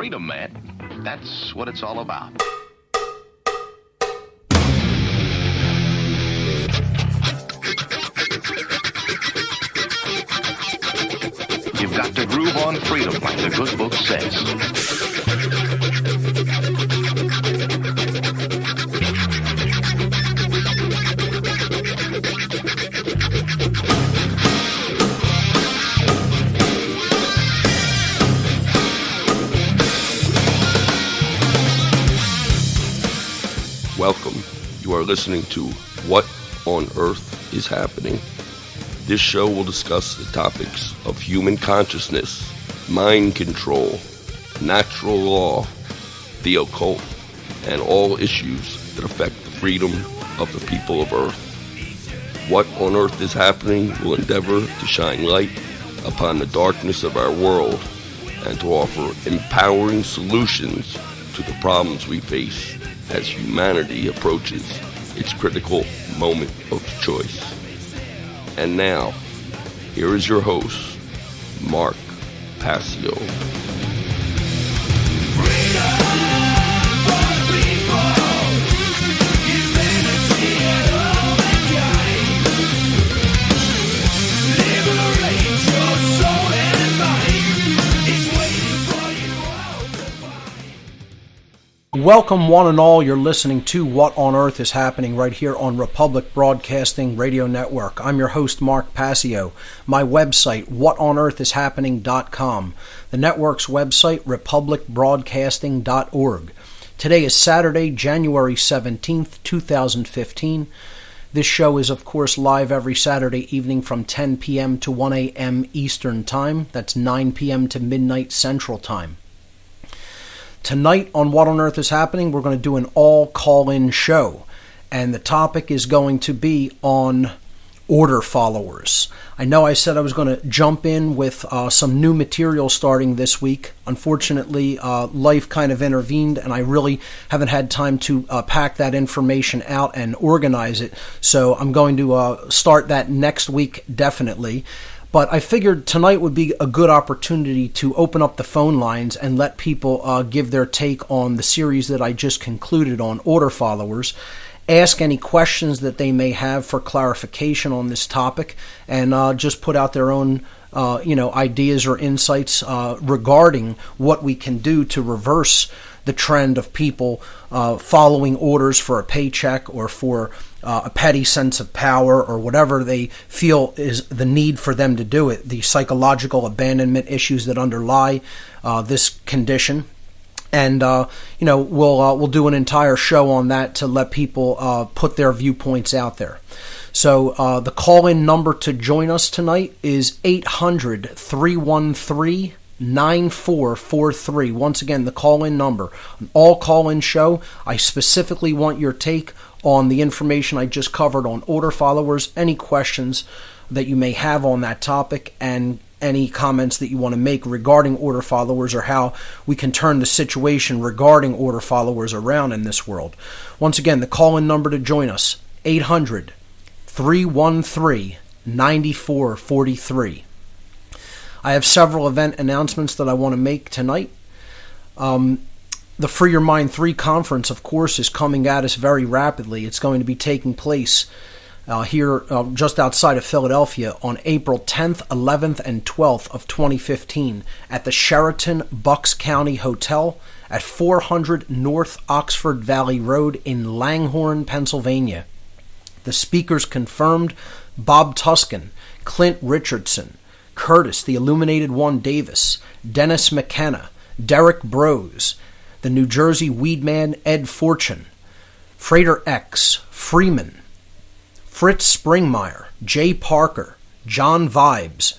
freedom, man. That's what it's all about. You've got to groove on freedom, like the good book says. Welcome. You are listening to What on Earth is Happening. This show will discuss the topics of human consciousness, mind control, natural law, the occult, and all issues that affect the freedom of the people of Earth. What on Earth is Happening will endeavor to shine light upon the darkness of our world and to offer empowering solutions to the problems we face as humanity approaches its critical moment of choice. And now, here is your host, Mark Passio. Welcome one and all, you're listening to What on Earth is Happening right here on Republic Broadcasting Radio Network. I'm your host, Mark Passio. My website, whatonearthishappening.com. The network's website, republicbroadcasting.org. Today is Saturday, January 17th, 2015. This show is, of course, live every Saturday evening from 10 p.m. to 1 a.m. Eastern Time. That's 9 p.m. to midnight Central Time. Tonight on What on Earth is Happening, we're going to do an all-call-in show, and the topic is going to be on Order-Follwers. I know I said I was going to jump in with some new material starting this week. Unfortunately, life kind of intervened, and I really haven't had time to pack that information out and organize it, so I'm going to start that next week definitely. But I figured tonight would be a good opportunity to open up the phone lines and let people give their take on the series that I just concluded on Order-Follwers, ask any questions that they may have for clarification on this topic, and just put out their own ideas or insights regarding what we can do to reverse the trend of people following orders for a paycheck or for a petty sense of power or whatever they feel is the need for them to do it, the psychological abandonment issues that underlie this condition. And, we'll do an entire show on that to let people put their viewpoints out there. So the call-in number to join us tonight is 800-313-9443. Once again, the call-in number. An all-call-in show. I specifically want your take on the information I just covered on Order-Follwers, any questions that you may have on that topic, and any comments that you want to make regarding Order-Follwers or how we can turn the situation regarding Order-Follwers around in this world. Once again, the call-in number to join us, 800-313-9443. I have several event announcements that I want to make tonight. The Free Your Mind 3 conference, of course, is coming at us very rapidly. It's going to be taking place here just outside of Philadelphia on April 10th, 11th, and 12th of 2015 at the Sheraton Bucks County Hotel at 400 North Oxford Valley Road in Langhorne, Pennsylvania. The speakers confirmed: Bob Tuscan, Clint Richardson, Curtis, the Illuminated One Davis, Dennis McKenna, Derek Brose, the New Jersey Weedman Ed Fortune, Frater X, Freeman, Fritz Springmeyer, Jay Parker, John Vibes,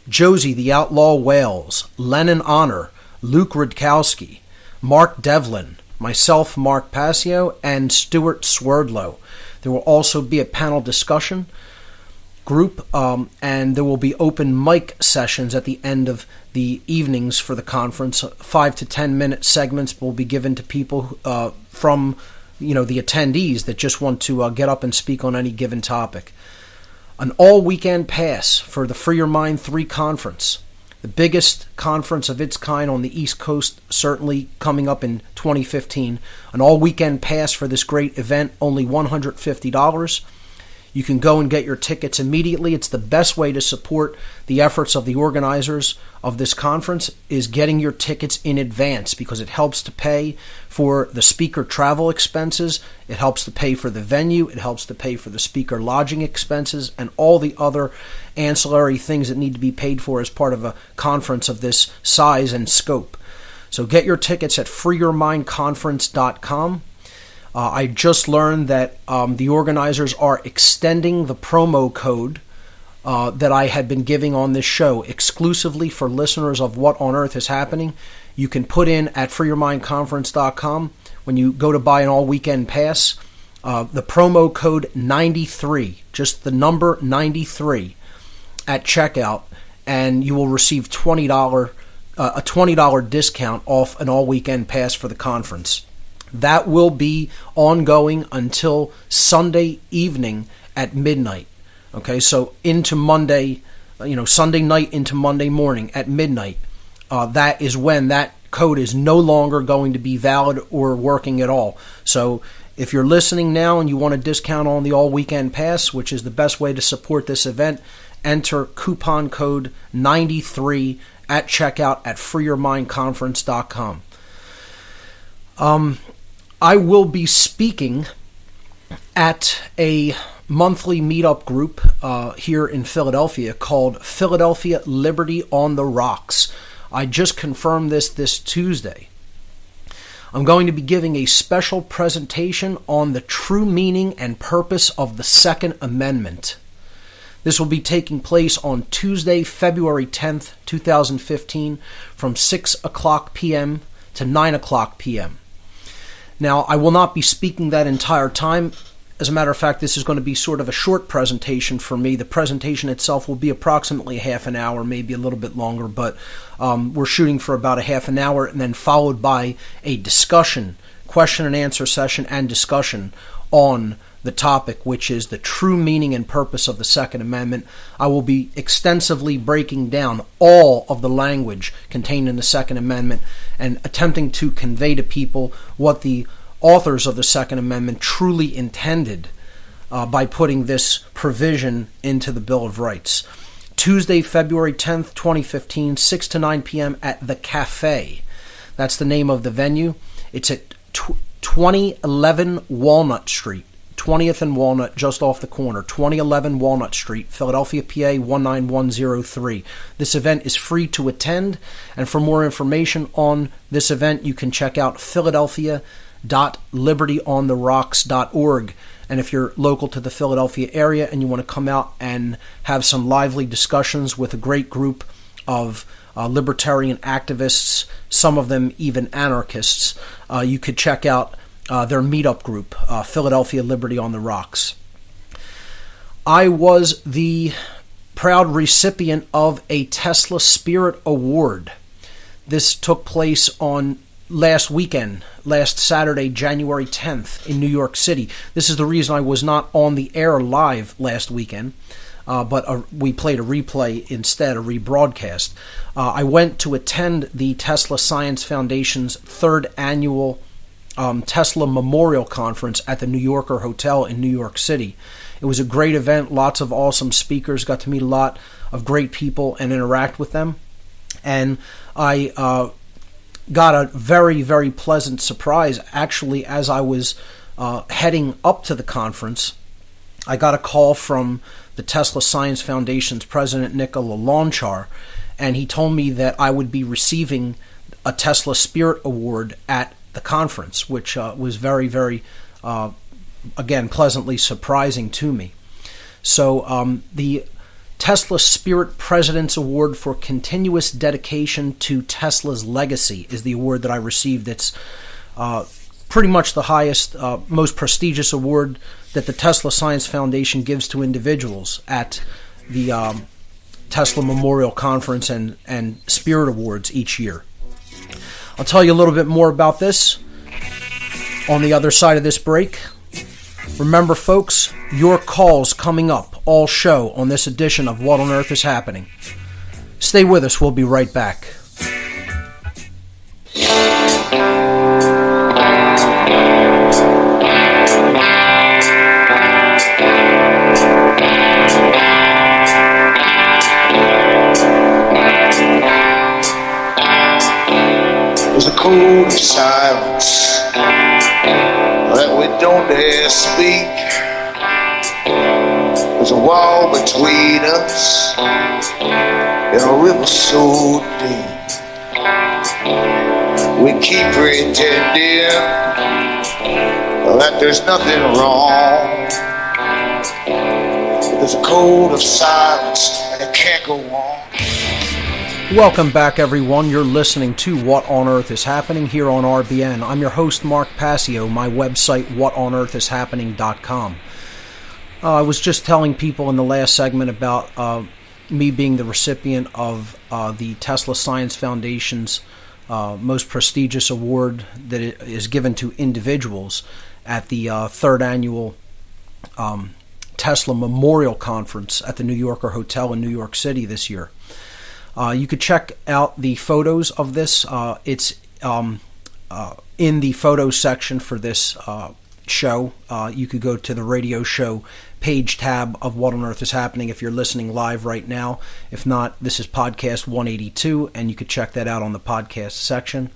Josie the Outlaw Wales, Lennon Honor, Luke Rudkowski, Mark Devlin, myself, Mark Passio, and Stuart Swerdlow. There will also be a panel discussion group, and there will be open mic sessions at the end of the evenings for the conference. 5 to 10 minute segments will be given to people from the attendees that just want to get up and speak on any given topic. An all-weekend pass for the Free Your Mind 3 conference. The biggest conference of its kind on the East Coast, certainly coming up in 2015. An all-weekend pass for this great event, only $150. You can go and get your tickets immediately. It's the best way to support the efforts of the organizers of this conference, is getting your tickets in advance, because it helps to pay for the speaker travel expenses, it helps to pay for the venue, it helps to pay for the speaker lodging expenses, and all the other ancillary things that need to be paid for as part of a conference of this size and scope. So get your tickets at freeyourmindconference.com. I just learned that the organizers are extending the promo code that I had been giving on this show exclusively for listeners of What on Earth is Happening. You can put in at freeyourmindconference.com, when you go to buy an all-weekend pass, the promo code 93, just the number 93 at checkout, and you will receive a $20 discount off an all-weekend pass for the conference. That will be ongoing until Sunday evening at midnight. Okay, so into Monday, Sunday night into Monday morning at midnight. That is when that code is no longer going to be valid or working at all. So if you're listening now and you want a discount on the all-weekend pass, which is the best way to support this event, enter coupon code 93 at checkout at freeyourmindconference.com. I will be speaking at a monthly meetup group here in Philadelphia called Philadelphia Liberty on the Rocks. I just confirmed this Tuesday. I'm going to be giving a special presentation on the true meaning and purpose of the Second Amendment. This will be taking place on Tuesday, February 10th, 2015, from 6 o'clock p.m. to 9 o'clock p.m. Now, I will not be speaking that entire time. As a matter of fact, this is going to be sort of a short presentation for me. The presentation itself will be approximately half an hour, maybe a little bit longer, but we're shooting for about a half an hour, and then followed by a discussion, question and answer session and discussion on the topic, which is the true meaning and purpose of the Second Amendment. I will be extensively breaking down all of the language contained in the Second Amendment and attempting to convey to people what the authors of the Second Amendment truly intended by putting this provision into the Bill of Rights. Tuesday, February 10th, 2015, 6 to 9 p.m. at The Cafe. That's the name of the venue. It's at 2011 Walnut Street. 20th and Walnut, just off the corner, 2011 Walnut Street, Philadelphia, PA 19103. This event is free to attend, and for more information on this event, you can check out philadelphia.libertyontherocks.org. And if you're local to the Philadelphia area and you want to come out and have some lively discussions with a great group of libertarian activists, some of them even anarchists, you could check out their meetup group, Philadelphia Liberty on the Rocks. I was the proud recipient of a Tesla Spirit Award. This took place on last Saturday, January 10th in New York City. This is the reason I was not on the air live last weekend, but we played a replay instead, a rebroadcast. I went to attend the Tesla Science Foundation's third annual Tesla Memorial Conference at the New Yorker Hotel in New York City. It was a great event, lots of awesome speakers, got to meet a lot of great people and interact with them. And I got a very, very pleasant surprise. Actually, as I was heading up to the conference, I got a call from the Tesla Science Foundation's president, Nikola Lonchar, and he told me that I would be receiving a Tesla Spirit Award at the conference, which was very, very, again, pleasantly surprising to me. So the Tesla Spirit President's Award for Continuous Dedication to Tesla's Legacy is the award that I received. It's pretty much the highest, most prestigious award that the Tesla Science Foundation gives to individuals at the Tesla Memorial Conference and Spirit Awards each year. I'll tell you a little bit more about this on the other side of this break. Remember, folks, your calls coming up all show on this edition of What on Earth is Happening. Stay with us. We'll be right back. There's a code of silence that we don't dare speak. There's a wall between us and a river so deep. We keep pretending that there's nothing wrong, but there's a code of silence and it can't go on. Welcome back, everyone. You're listening to What on Earth is Happening here on RBN. I'm your host, Mark Passio. My website, whatonearthishappening.com. I was just telling people in the last segment about me being the recipient of the Tesla Science Foundation's most prestigious award that is given to individuals at the third annual Tesla Memorial Conference at the New Yorker Hotel in New York City this year. You could check out the photos of this. It's in the photos section for this show. You could go to the radio show page tab of What on Earth is Happening if you're listening live right now. If not, this is podcast 182, and you could check that out on the podcast section.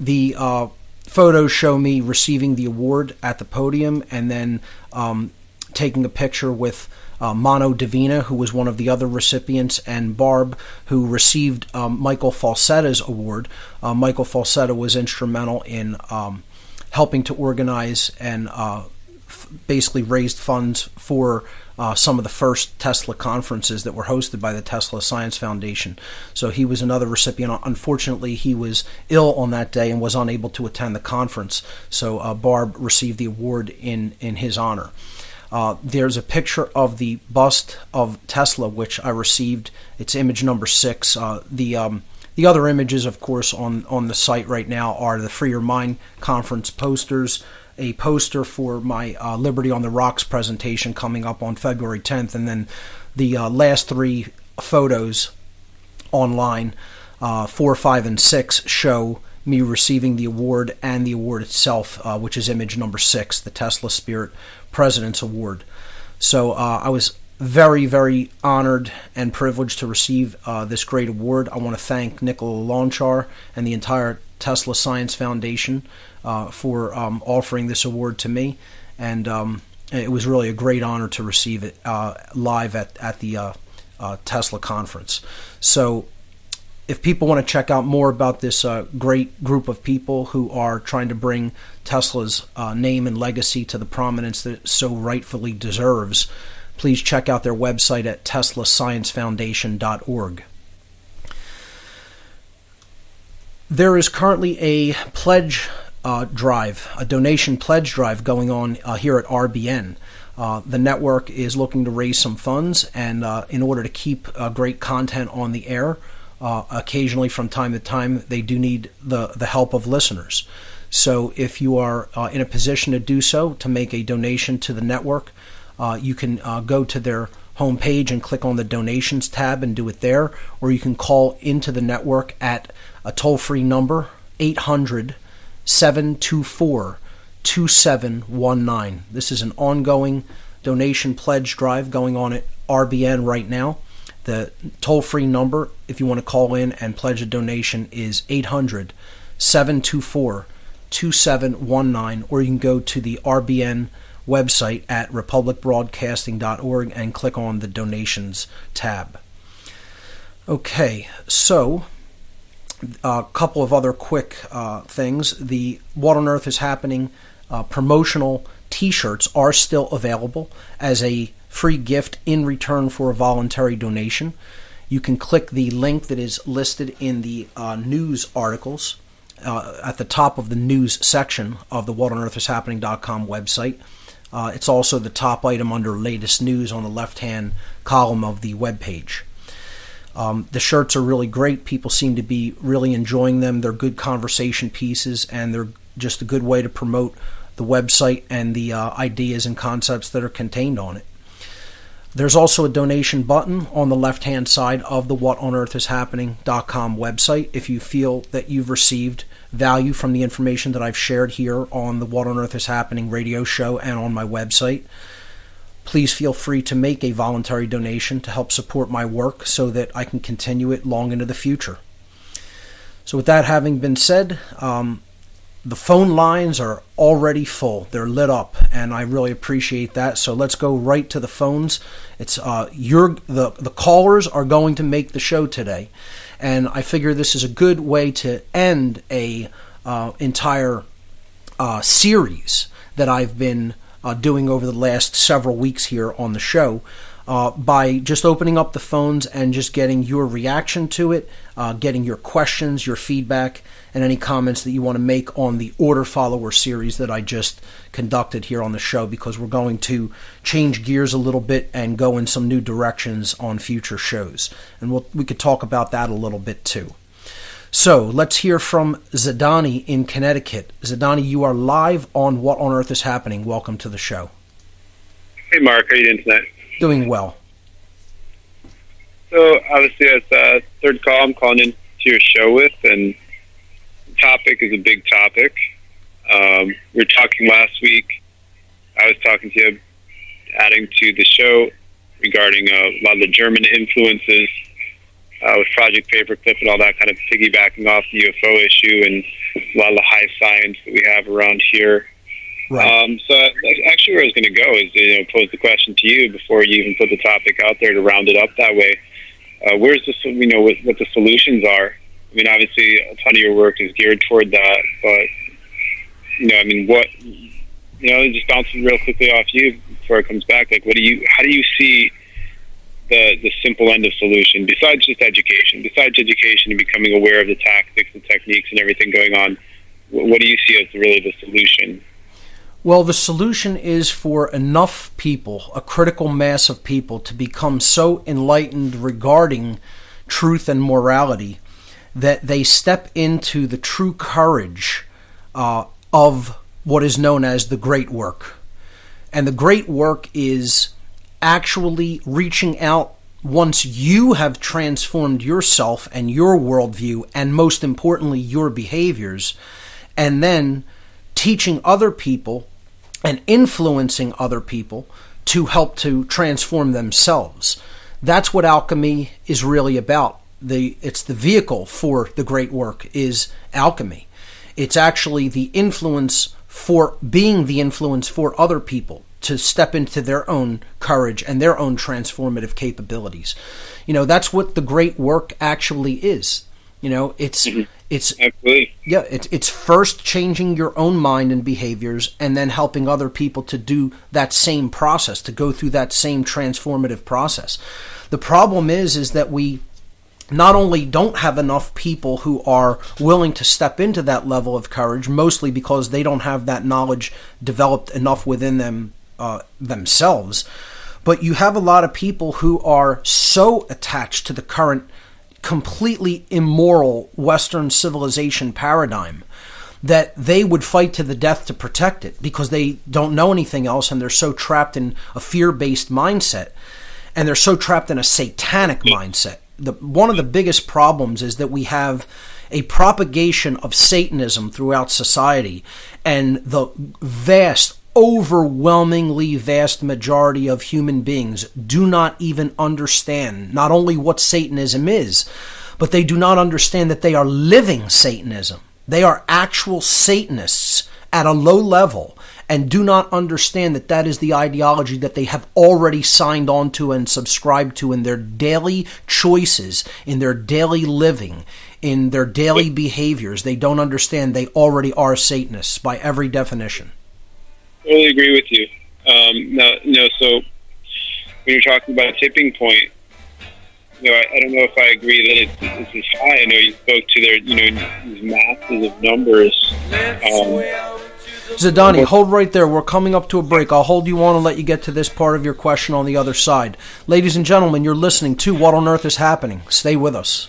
The photos show me receiving the award at the podium and then taking a picture with Mano Divina, who was one of the other recipients, and Barb, who received Michael Falsetta's award. Michael Falsetta was instrumental in helping to organize and basically raised funds for some of the first Tesla conferences that were hosted by the Tesla Science Foundation. So he was another recipient. Unfortunately, he was ill on that day and was unable to attend the conference. So Barb received the award in his honor. There's a picture of the bust of Tesla, which I received. It's image number 6. The other images, of course, on the site right now are the Free Your Mind conference posters, a poster for my Liberty on the Rocks presentation coming up on February 10th, and then the last 3 photos online, 4, 5, and 6, show me receiving the award and the award itself, which is image number 6, the Tesla Spirit President's Award. So I was very, very honored and privileged to receive this great award. I want to thank Nicola Launchar and the entire Tesla Science Foundation for offering this award to me, and it was really a great honor to receive it live at the Tesla conference. So if people want to check out more about this great group of people who are trying to bring Tesla's name and legacy to the prominence that it so rightfully deserves, please check out their website at teslasciencefoundation.org. There is currently a pledge drive, a donation pledge drive going on here at RBN. The network is looking to raise some funds, and in order to keep great content on the air, occasionally from time to time, they do need the help of listeners. So if you are in a position to do so, to make a donation to the network, you can go to their homepage and click on the donations tab and do it there, or you can call into the network at a toll-free number, 800-724-2719. This is an ongoing donation pledge drive going on at RBN right now. The toll-free number, if you want to call in and pledge a donation, is 800-724-2719, or you can go to the RBN website at republicbroadcasting.org and click on the donations tab. Okay, so a couple of other quick things. The What on Earth is Happening promotional t-shirts are still available as a free gift in return for a voluntary donation. You can click the link that is listed in the news articles at the top of the news section of the whatonearthishappening.com website. It's also the top item under latest news on the left-hand column of the webpage. The shirts are really great. People seem to be really enjoying them. They're good conversation pieces, and they're just a good way to promote the website and the ideas and concepts that are contained on it. There's also a donation button on the left-hand side of the whatonearthishappening.com website if you feel that you've received value from the information that I've shared here on the What on Earth is Happening radio show and on my website. Please feel free to make a voluntary donation to help support my work so that I can continue it long into the future. So with that having been said, the phone lines are already full. They're lit up, and I really appreciate that. So let's go right to the phones. It's the callers are going to make the show today, and I figure this is a good way to end a entire series that I've been doing over the last several weeks here on the show. By just opening up the phones and just getting your reaction to it, getting your questions, your feedback, and any comments that you want to make on the Order-Follower series that I just conducted here on the show, because we're going to change gears a little bit and go in some new directions on future shows. And we could talk about that a little bit too. So let's hear from Zadani in Connecticut. Zadani, you are live on What on Earth is Happening. Welcome to the show. Hey, Mark. How are you doing tonight? Doing well. So, obviously, as a third call, I'm calling into your show with, and the topic is a big topic. We were talking last week. I was talking to you, adding to the show regarding a lot of the German influences with Project Paperclip and all that, kind of piggybacking off the UFO issue and a lot of the high science that we have around here. Right. So actually where I was going to go is, pose the question to you before you even put the topic out there to round it up that way. Where's what the solutions are? I mean, obviously a ton of your work is geared toward that, but, just bouncing real quickly off you before it comes back, how do you see the simple end of solution besides education and becoming aware of the tactics, the techniques and everything going on? What do you see as really the solution? Well, the solution is for enough people, a critical mass of people, to become so enlightened regarding truth and morality that they step into the true courage of what is known as the great work. And the great work is actually reaching out once you have transformed yourself and your worldview, and most importantly, your behaviors, and then teaching other people and influencing other people to help to transform themselves. That's what alchemy is really about. It's the vehicle for the great work is alchemy. It's actually the influence for being the influence for other people to step into their own courage and their own transformative capabilities. That's what the great work actually is. It's Absolutely. Yeah, it's first changing your own mind and behaviors, and then helping other people to do that same process, to go through that same transformative process. The problem is that we not only don't have enough people who are willing to step into that level of courage, mostly because they don't have that knowledge developed enough within them themselves, but you have a lot of people who are so attached to the current completely immoral Western civilization paradigm that they would fight to the death to protect it, because they don't know anything else, and they're so trapped in a fear-based mindset, and they're so trapped in a satanic mindset. One of the biggest problems is that we have a propagation of Satanism throughout society, and the overwhelmingly vast majority of human beings do not even understand not only what Satanism is, but they do not understand that they are living Satanism. They are actual Satanists at a low level, and do not understand that that is the ideology that they have already signed on to and subscribed to in their daily choices, in their daily living, in their daily behaviors. They don't understand they already are Satanists by every definition. Totally agree with you. So when you're talking about a tipping point, I don't know if I agree that it's as high. I know you spoke to their, these masses of numbers. Zadani, hold right there. We're coming up to a break. I'll hold you on and let you get to this part of your question on the other side. Ladies and gentlemen, you're listening to What on Earth is Happening. Stay with us.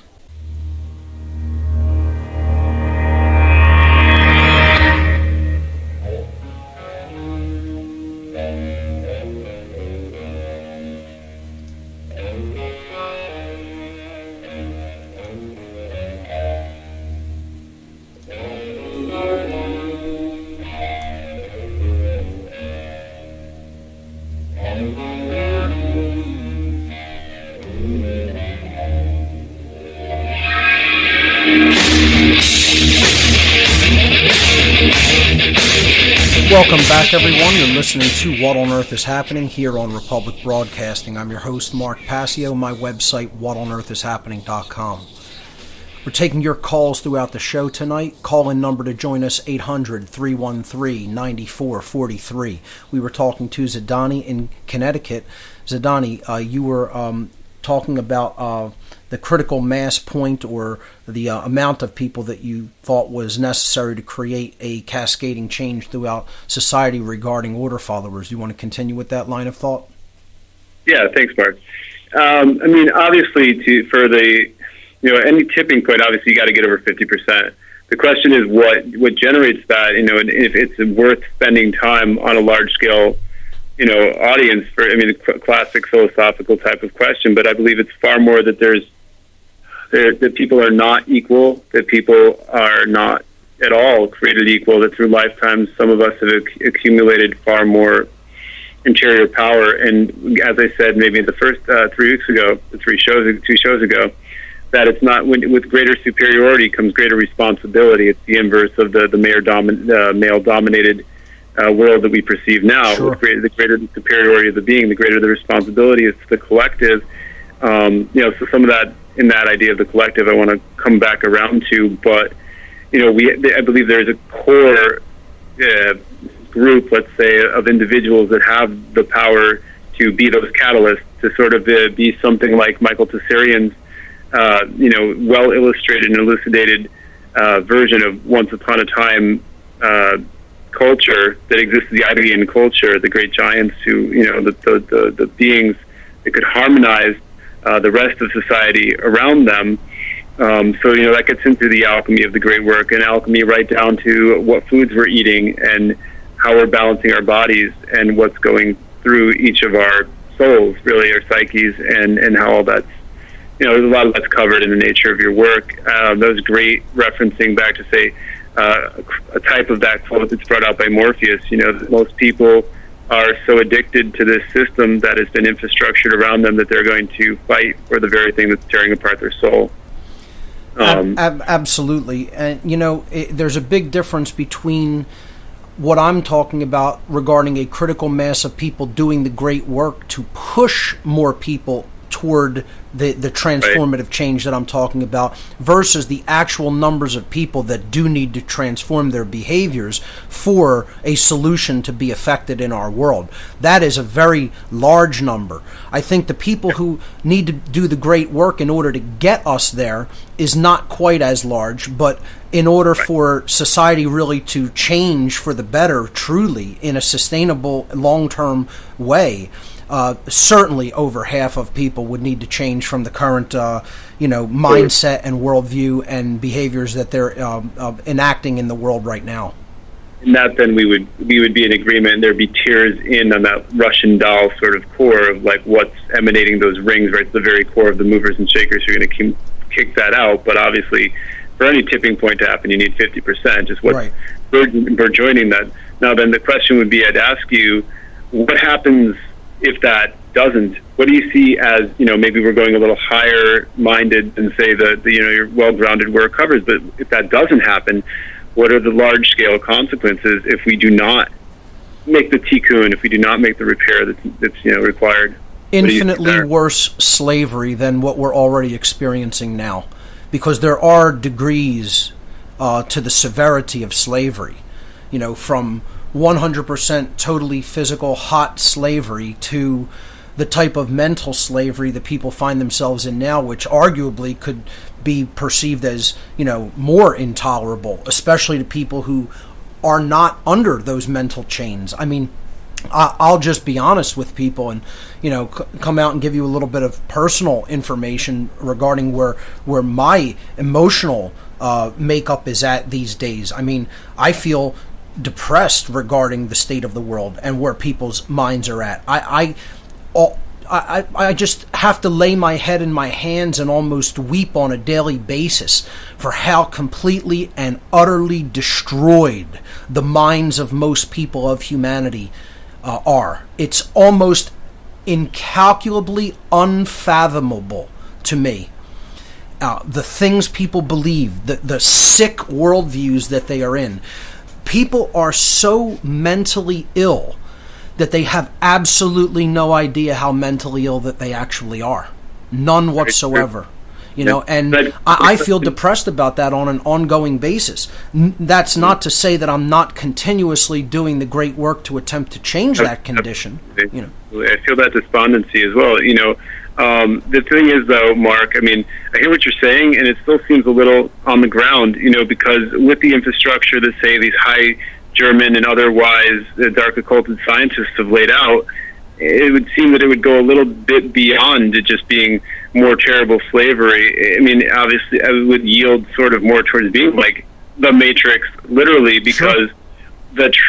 Welcome back, everyone. You're listening to What on Earth is Happening here on Republic Broadcasting. I'm your host, Mark Passio. My website, whatonearthishappening.com. We're taking your calls throughout the show tonight. Call-in number to join us, 800-313-9443. We were talking to Zadani in Connecticut. Zadani, you were talking about the critical mass point, or the amount of people that you thought was necessary to create a cascading change throughout society regarding Order-Follwers. Do you want to continue with that line of thought? Yeah, thanks, Mark. Obviously, for the any tipping point, obviously you got to get over 50%. The question is what generates that, and if it's worth spending time on a large scale, audience for. The classic philosophical type of question, but I believe it's far more that that people are not equal, that people are not at all created equal, that through lifetimes some of us have accumulated far more interior power. And as I said, maybe the first 2 shows ago, that it's not with greater superiority comes greater responsibility. It's the inverse of the male-dominated world that we perceive now. Sure. With the greater the superiority of the being, the greater the responsibility is to the collective. So some of that, in that idea of the collective, I want to come back around to. But I believe there's a core group, let's say, of individuals that have the power to be those catalysts, to sort of be something like Michael Tessarian's well illustrated and elucidated version of once upon a time culture that exists, the Iberian culture, the great giants who, the beings that could harmonize the rest of society around them. So that gets into the alchemy of the great work, and alchemy right down to what foods we're eating and how we're balancing our bodies and what's going through each of our souls, really our psyches, and how all that's, there's a lot of that's covered in the nature of your work. That was great, referencing back to, say, a type of that quote that's brought out by Morpheus, that most people are so addicted to this system that has been infrastructured around them that they're going to fight for the very thing that's tearing apart their soul. Absolutely. And, there's a big difference between what I'm talking about regarding a critical mass of people doing the great work to push more people toward the transformative change that I'm talking about, versus the actual numbers of people that do need to transform their behaviors for a solution to be effected in our world. That is a very large number. I think the people who need to do the great work in order to get us there is not quite as large, but in order for society really to change for the better, truly, in a sustainable, long-term way, certainly over half of people would need to change from the current, mindset and worldview and behaviors that they're enacting in the world right now. And that then we would be in agreement, and there'd be tears in on that Russian doll sort of core of like what's emanating those rings right to the very core of the movers and shakers who are going to kick that out. But obviously, for any tipping point to happen, you need 50%. Just what's burgeoning that. Now, then the question would be, I'd ask you, what happens if that doesn't? What do you see as, maybe we're going a little higher minded than say your well-grounded work covers, but if that doesn't happen, what are the large scale consequences if we do not make the tikkun, if we do not make the repair that's required? Infinitely worse slavery than what we're already experiencing now, because there are degrees to the severity of slavery, from 100% totally physical hot slavery to the type of mental slavery that people find themselves in now, which arguably could be perceived as, more intolerable, especially to people who are not under those mental chains. I mean, I'll just be honest with people and, come out and give you a little bit of personal information regarding where my emotional makeup is at these days. I mean, I feel depressed regarding the state of the world and where people's minds are at. I just have to lay my head in my hands and almost weep on a daily basis for how completely and utterly destroyed the minds of most people of humanity are. It's almost incalculably unfathomable to me. The things people believe, the sick worldviews that they are in. People are so mentally ill that they have absolutely no idea how mentally ill that they actually are. None whatsoever. And I feel depressed about that on an ongoing basis. That's not to say that I'm not continuously doing the great work to attempt to change that condition. I feel that despondency as well. The thing is, though, Mark, I hear what you're saying, and it still seems a little on the ground, because with the infrastructure that, say, these high German and otherwise dark occulted scientists have laid out, it would seem that it would go a little bit beyond it just being more terrible slavery. Obviously, it would yield sort of more towards being like the Matrix, literally, because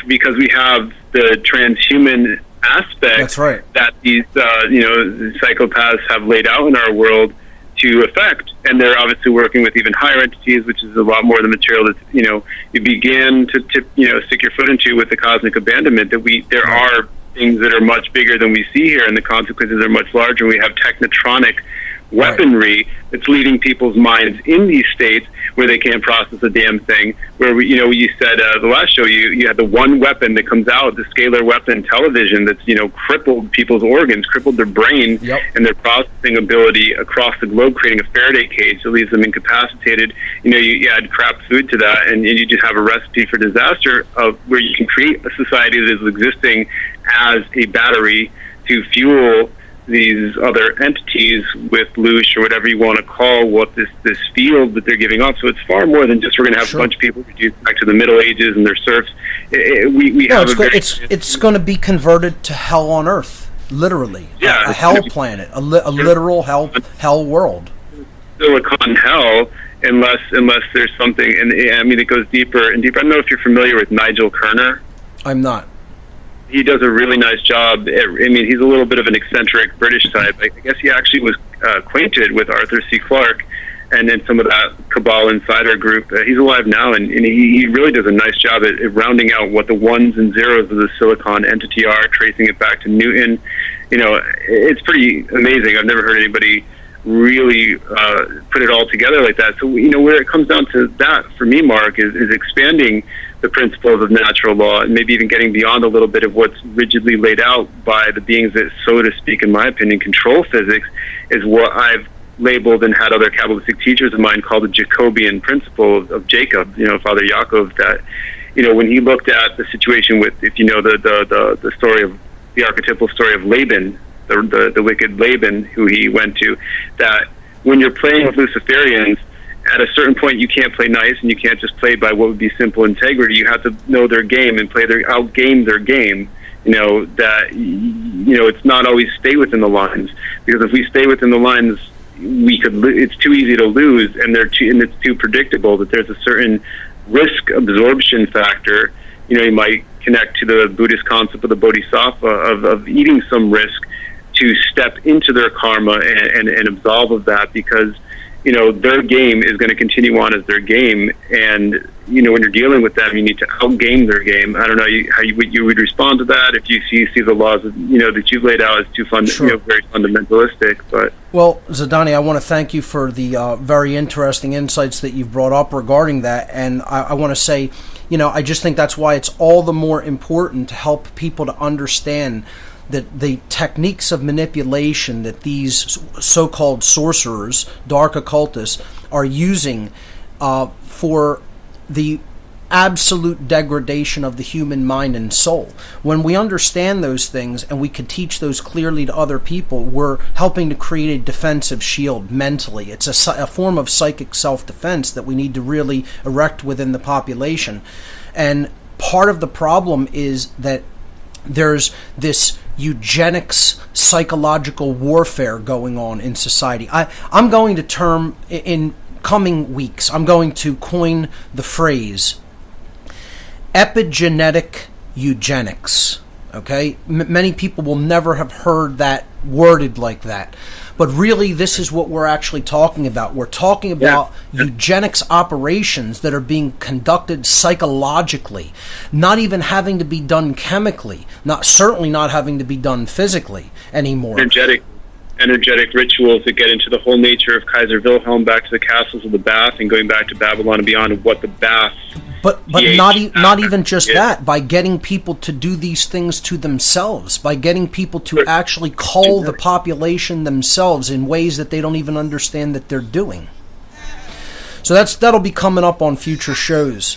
because we have the transhuman aspect. That's right. That these psychopaths have laid out in our world to affect, and they're obviously working with even higher entities, which is a lot more of the material that you began to stick your foot into with the cosmic abandonment. That there are things that are much bigger than we see here, and the consequences are much larger. And we have technotronic weaponry that's leaving people's minds in these states where they can't process a damn thing. Where you said the last show you had the one weapon that comes out, the scalar weapon television, that's crippled people's organs, crippled their brain and their processing ability across the globe, creating a Faraday cage that leaves them incapacitated. You add crap food to that, and you just have a recipe for disaster of where you can create a society that is existing as a battery to fuel these other entities with loosh or whatever you want to call what this field that they're giving off. So it's far more than just we're going to have a bunch of people reduced back to the Middle Ages and their serfs. It's going to be converted to hell on earth, literally. A hell planet, a literal hell world. Silicon hell, unless there's something, and it goes deeper and deeper. I don't know if you're familiar with Nigel Kerner. I'm not. He does a really nice job. He's a little bit of an eccentric British type. I guess he actually was acquainted with Arthur C. Clarke and then some of that Cabal Insider group. He's alive now, and he really does a nice job at rounding out what the ones and zeros of the Silicon entity are, tracing it back to Newton. It's pretty amazing. I've never heard anybody really put it all together like that. So, where it comes down to that, for me, Mark, is expanding the principles of natural law and maybe even getting beyond a little bit of what's rigidly laid out by the beings that, so to speak, in my opinion, control physics, is what I've labeled and had other Kabbalistic teachers of mine call the Jacobian principle of Jacob, Father Yaakov, that, when he looked at the situation with, if the story of the archetypal story of Laban, the wicked Laban, who he went to, that when you're playing with Luciferians, at a certain point you can't play nice, and you can't just play by what would be simple integrity. You have to know their game and outgame their game. It's not always stay within the lines, because if we stay within the lines, it's too easy to lose, and it's too predictable. That there's a certain risk absorption factor. You might connect to the Buddhist concept of the bodhisattva of eating some risk to step into their karma and absolve of that, because their game is going to continue on as their game, and when you're dealing with them, you need to outgame their game. I don't know how you would respond to that if you see the laws that you've laid out as too very fundamentalistic. But Zadani, I want to thank you for the very interesting insights that you've brought up regarding that, and I want to say, I just think that's why it's all the more important to help people to understand that the techniques of manipulation that these so-called sorcerers, dark occultists, are using for the absolute degradation of the human mind and soul. When we understand those things and we can teach those clearly to other people, we're helping to create a defensive shield mentally. It's a form of psychic self-defense that we need to really erect within the population. And part of the problem is that there's this eugenics psychological warfare going on in society. I'm going to term, in coming weeks, I'm going to coin the phrase epigenetic eugenics. Okay? Many people will never have heard that worded like that. But really, this is what we're actually talking about. We're talking about eugenics operations that are being conducted psychologically, not even having to be done chemically, certainly not having to be done physically anymore. Energetic rituals that get into the whole nature of Kaiser Wilhelm, back to the castles of the bath, and going back to Babylon and beyond, of what the bath But not even just that, by getting people to do these things to themselves, by getting people to actually cull the population themselves in ways that they don't even understand that they're doing. So that'll be coming up on future shows.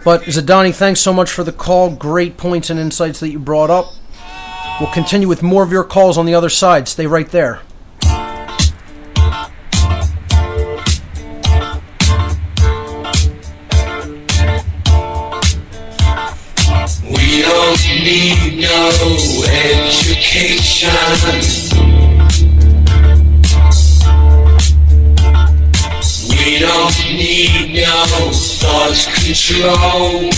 But Zadani, thanks so much for the call. Great points and insights that you brought up. We'll continue with more of your calls on the other side. Stay right there. We don't need no education. We don't need no thought control.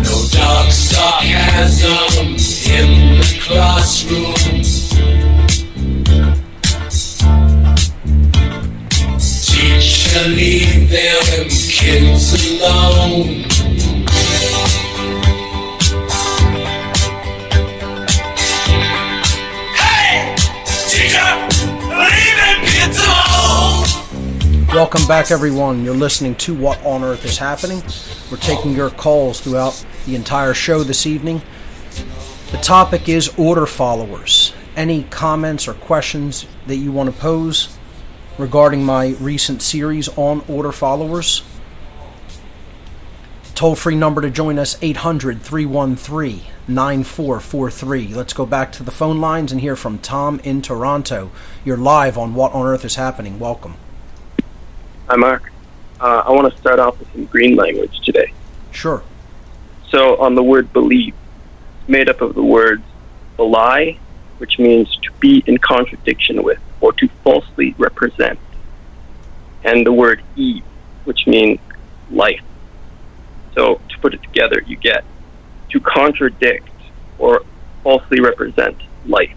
No dark sarcasm in the classroom. Teacher, leave them kids alone. Welcome back, everyone. You're listening to What on Earth is Happening. We're taking your calls throughout the entire show this evening. The topic is Order-Follwers. Any comments or questions that you want to pose regarding my recent series on Order-Follwers? Toll-free number to join us, 800-313-9443. Let's go back to the phone lines and hear from Tom in Toronto. You're live on What on Earth is Happening. Welcome. Hi, Mark. I want to start off with some green language today. Sure. So, on the word believe, it's made up of the words belie, which means to be in contradiction with or to falsely represent, and the word eve, which means life. So, to put it together, you get to contradict or falsely represent life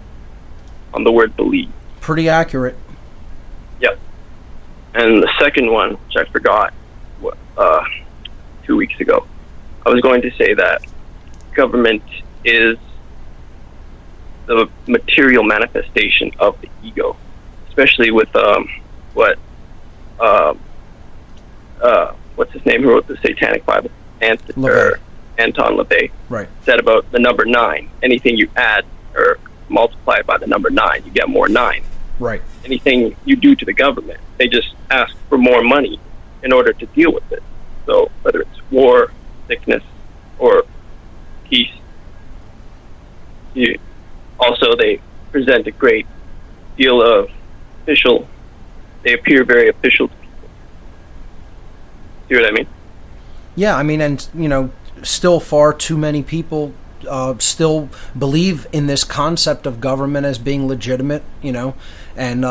on the word believe. Pretty accurate. Yep. And the second one, which I forgot 2 weeks ago, I was going to say that government is the material manifestation of the ego, especially with what's his name, who wrote the Satanic Bible, Anton LaVey, right, said about the number 9. Anything you add or multiply by the number 9, you get more 9. Right. Anything you do to the government, they just ask for more money in order to deal with it. So whether it's war, sickness, or peace. Also, they present a great deal of official. They appear very official to people. See what I mean? Yeah, I mean, and still far too many people still believe in this concept of government as being legitimate, and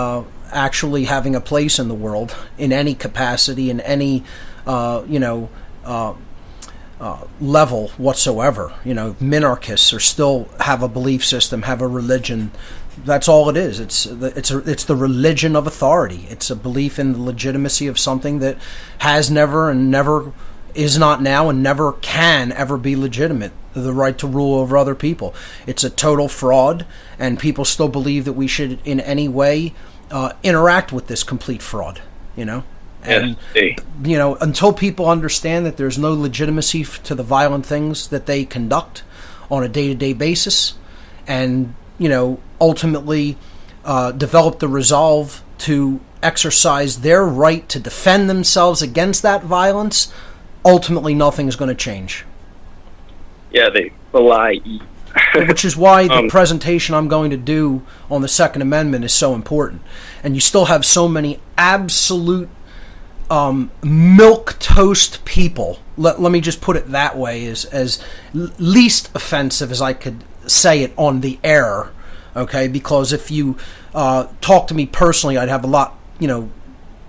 actually having a place in the world in any capacity, in any, level whatsoever. Minarchists are still have a belief system, have a religion. That's all it is. It's the religion of authority. It's a belief in the legitimacy of something that has never and never is not now and never can ever be legitimate. The right to rule over other people. It's a total fraud, and people still believe that we should in any way interact with this complete fraud, And, until people understand that there's no legitimacy to the violent things that they conduct on a day-to-day basis, and, ultimately develop the resolve to exercise their right to defend themselves against that violence, ultimately nothing is going to change. Yeah, they belie Eve. Which is why the presentation I'm going to do on the Second Amendment is so important. And you still have so many absolute milquetoast people. Let me just put it that way, as least offensive as I could say it on the air. Okay, because if you talk to me personally, I'd have a lot,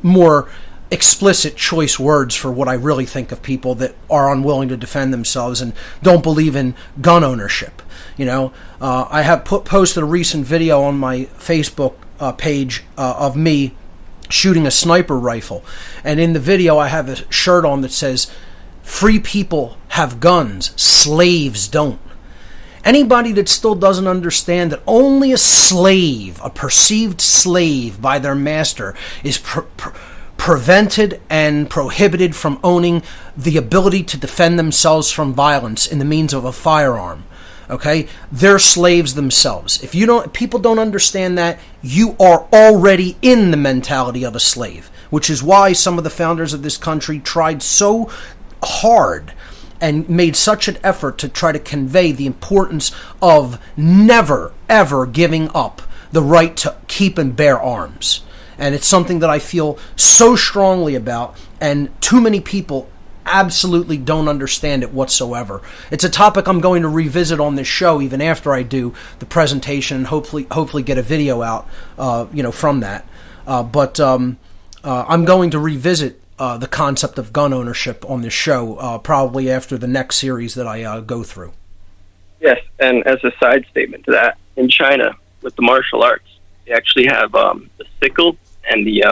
more explicit choice words for what I really think of people that are unwilling to defend themselves and don't believe in gun ownership. I have posted a recent video on my Facebook page of me shooting a sniper rifle, and in the video I have a shirt on that says, "Free people have guns, slaves don't." Anybody that still doesn't understand that only a slave, a perceived slave by their master, is prevented and prohibited from owning the ability to defend themselves from violence in the means of a firearm. Okay? They're slaves themselves. If people don't understand that, you are already in the mentality of a slave, which is why some of the founders of this country tried so hard and made such an effort to try to convey the importance of never, ever giving up the right to keep and bear arms. And it's something that I feel so strongly about, and too many people absolutely don't understand it whatsoever. It's a topic I'm going to revisit on this show even after I do the presentation and hopefully get a video out, from that. But I'm going to revisit the concept of gun ownership on this show probably after the next series that I go through. Yes, and as a side statement to that, in China, with the martial arts, they actually have the sickle and the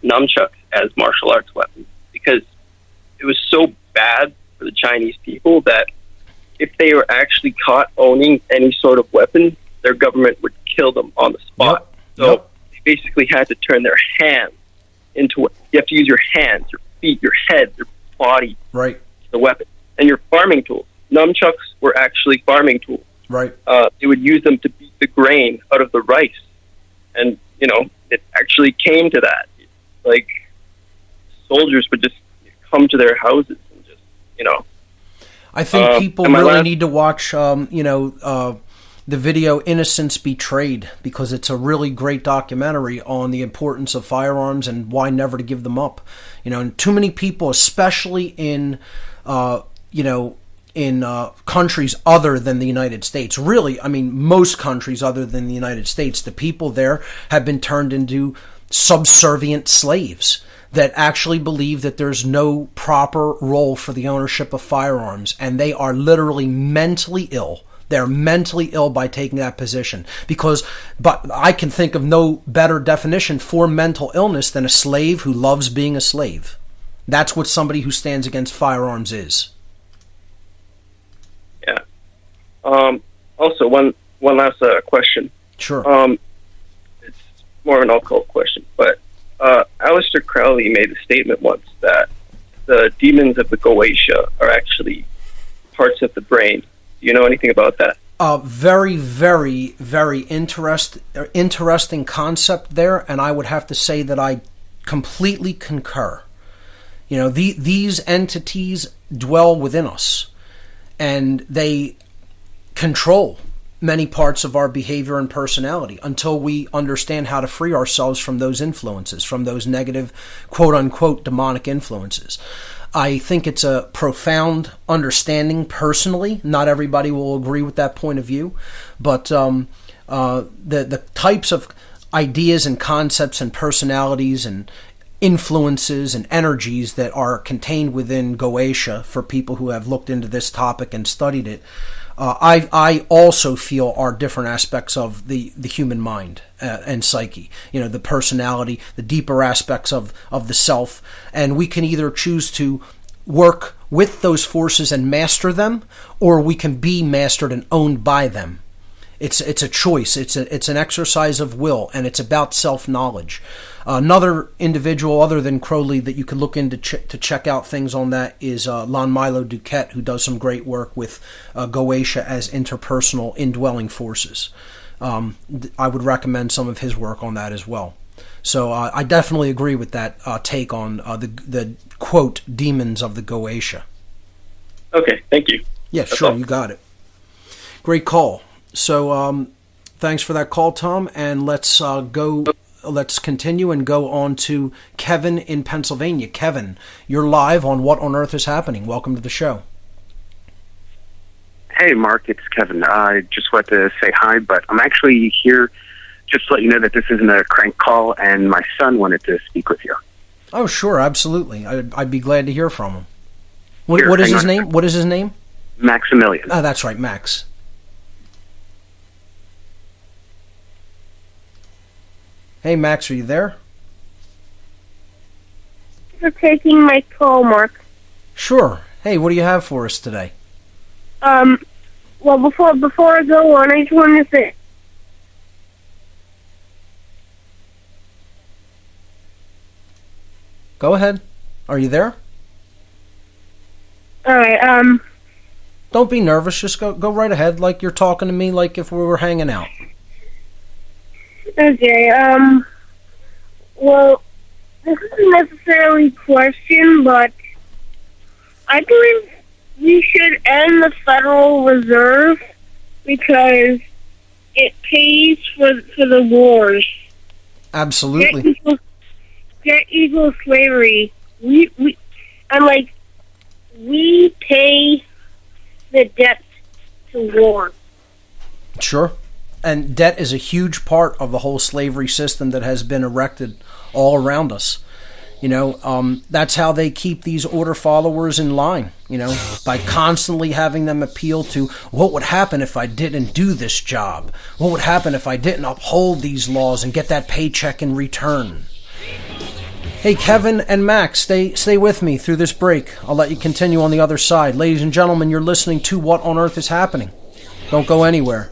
nunchucks as martial arts weapons, because it was so bad for the Chinese people that if they were actually caught owning any sort of weapon, their government would kill them on the spot. So they basically had to turn their hands into what you have to use: your hands, your feet, your head, your body, right, the weapon, and your farming tools. Nunchucks were actually farming tools. Right. They would use them to beat the grain out of the rice, and it actually came to that. Like, soldiers would just come to their houses and just I think people really need to watch the video Innocence Betrayed, because it's a really great documentary on the importance of firearms and why never to give them up. And too many people, especially in countries other than the United States, really, I mean, most countries other than the United States, the people there have been turned into subservient slaves that actually believe that there's no proper role for the ownership of firearms, and they are literally mentally ill. They're mentally ill by taking that position, but I can think of no better definition for mental illness than a slave who loves being a slave. That's what somebody who stands against firearms is. Yeah. Also, one last question. Sure. It's more of an occult question, but Aleister Crowley made a statement once that the demons of the Goetia are actually parts of the brain. Do you know anything about that? Very, very, very interesting concept there, and I would have to say that I completely concur. These entities dwell within us, and they control many parts of our behavior and personality until we understand how to free ourselves from those influences, from those negative, quote-unquote, demonic influences. I think it's a profound understanding personally. Not everybody will agree with that point of view, but the types of ideas and concepts and personalities and influences and energies that are contained within Goetia, for people who have looked into this topic and studied it, I also feel are different aspects of the human mind and psyche. The personality, the deeper aspects of the self, and we can either choose to work with those forces and master them, or we can be mastered and owned by them. It's a choice. It's an exercise of will, and it's about self-knowledge. Another individual other than Crowley that you could look into to check out things on that is Lon Milo Duquette, who does some great work with Goetia as interpersonal indwelling forces. I would recommend some of his work on that as well. So I definitely agree with that take on the quote demons of the Goetia. Okay, thank you. Yeah, That's sure, all. You got it. Great call. So thanks for that call, Tom, and let's continue and go on to Kevin in Pennsylvania. Kevin, you're live on What on Earth is Happening. Welcome to the show. Hey, Mark, it's Kevin. I just wanted to say hi, but I'm actually here just to let you know that this isn't a crank call, and my son wanted to speak with you. Oh, sure, absolutely. I'd be glad to hear from him. What Here, is his hang on. name? What is his name? Maximilian. Oh, that's right, Max. Hey, Max, are you there? For taking my call, Mark. Sure. Hey, what do you have for us today? Well, before I go on, I just wanted to say, Go ahead. Are you there? All right. Don't be nervous. Just go right ahead, like you're talking to me, like if we were hanging out. Okay. Well, this isn't necessarily a question, but I believe we should end the Federal Reserve because it pays for the wars. Absolutely. Debt equals slavery. We pay the debt to war. Sure. And debt is a huge part of the whole slavery system that has been erected all around us. That's how they keep these Order-Follwers in line, by constantly having them appeal to what would happen if I didn't do this job? What would happen if I didn't uphold these laws and get that paycheck in return? Hey, Kevin and Max, stay with me through this break. I'll let you continue on the other side. Ladies and gentlemen, you're listening to What on Earth is Happening. Don't go anywhere.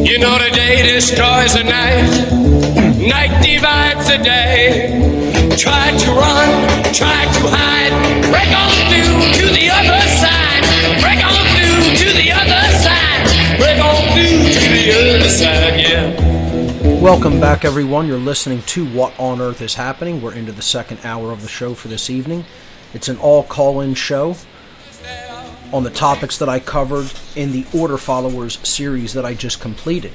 You know the day destroys the night, night divides the day. Try to run, try to hide, break on through to the other side, break on through to the other side, break on through to the other side, yeah. Welcome back, everyone. You're listening to What on Earth is Happening. We're into the second hour of the show for this evening. It's an all-call-in show on the topics that I covered in the Order-Follwers series that I just completed.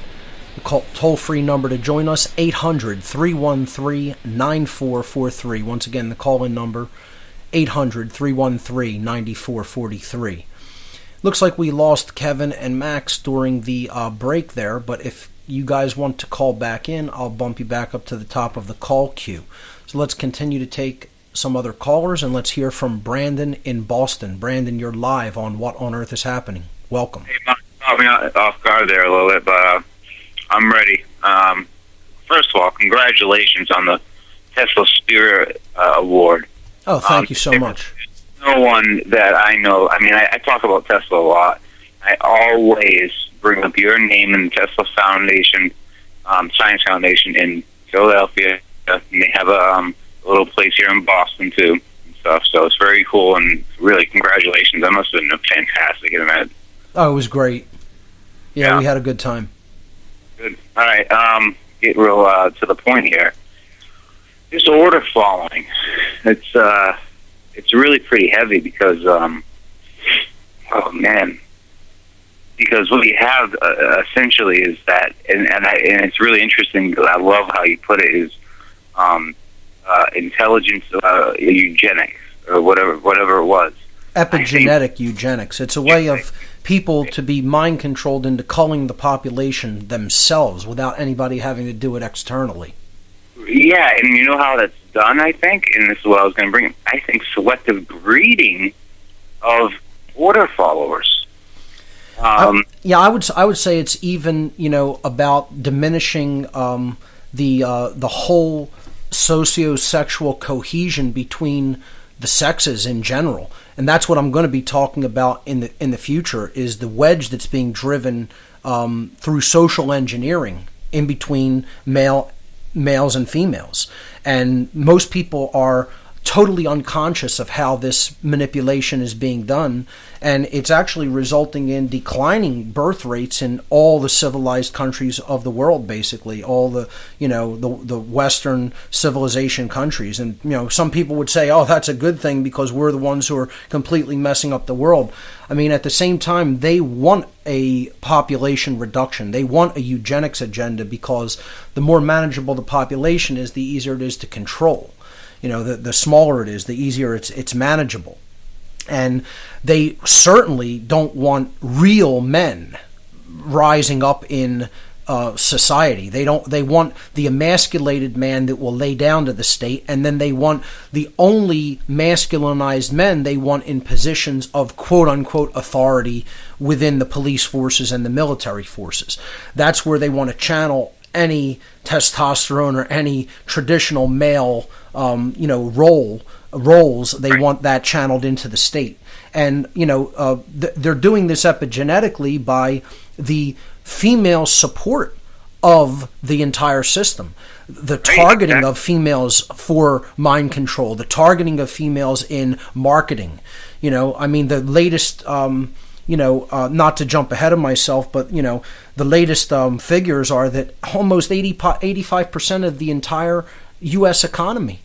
The toll-free number to join us, 800-313-9443. Once again, the call-in number, 800-313-9443. Looks like we lost Kevin and Max during the break there, but if you guys want to call back in, I'll bump you back up to the top of the call queue. So let's continue to take some other callers, and let's hear from Brandon in Boston. Brandon, you're live on What on Earth is Happening. Welcome. Hey, caught me off guard there a little bit, but I'm ready. First of all, congratulations on the Tesla Spirit Award. Oh, thank you so much. No one that I know, I talk about Tesla a lot. I always bring up your name in the Tesla Foundation, Science Foundation in Philadelphia, and they have a little place here in Boston too and stuff. So it's very cool, and really congratulations. That must have been a fantastic event. Oh, it was great. Yeah, we had a good time. Good. All right. Get real to the point here. This order following, it's really pretty heavy because because what you have essentially is that, and it's really interesting. I love how you put it, is intelligence eugenics, or whatever it was. Epigenetic eugenics. It's a way of people to be mind controlled into culling the population themselves without anybody having to do it externally. Yeah, and you know how that's done, I think, and this is what I was going to bring. I think selective breeding of order followers. I would say it's even about diminishing the whole socio-sexual cohesion between the sexes in general, and that's what I'm going to be talking about in the future, is the wedge that's being driven through social engineering in between males and females. And most people are totally unconscious of how this manipulation is being done, and it's actually resulting in declining birth rates in all the civilized countries of the world, basically all the the Western civilization countries. And some people would say, oh, that's a good thing because we're the ones who are completely messing up the world. I mean, at the same time, they want a population reduction. They want a eugenics agenda because the more manageable the population is, the easier it is to control. The smaller it is, the easier it's manageable. And they certainly don't want real men rising up in society. They want the emasculated man that will lay down to the state, and then they want the only masculinized men they want in positions of quote-unquote authority within the police forces and the military forces. That's where they want to channel any testosterone or any traditional male roles, they want that channeled into the state. And, they're doing this epigenetically by the female support of the entire system. The targeting of females for mind control, the targeting of females in marketing. The latest, not to jump ahead of myself, but, the latest figures are that almost 85% of the entire U.S. economy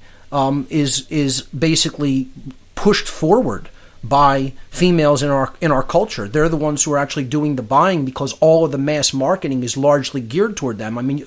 is basically pushed forward by females in our culture. They're the ones who are actually doing the buying, because all of the mass marketing is largely geared toward them. I mean,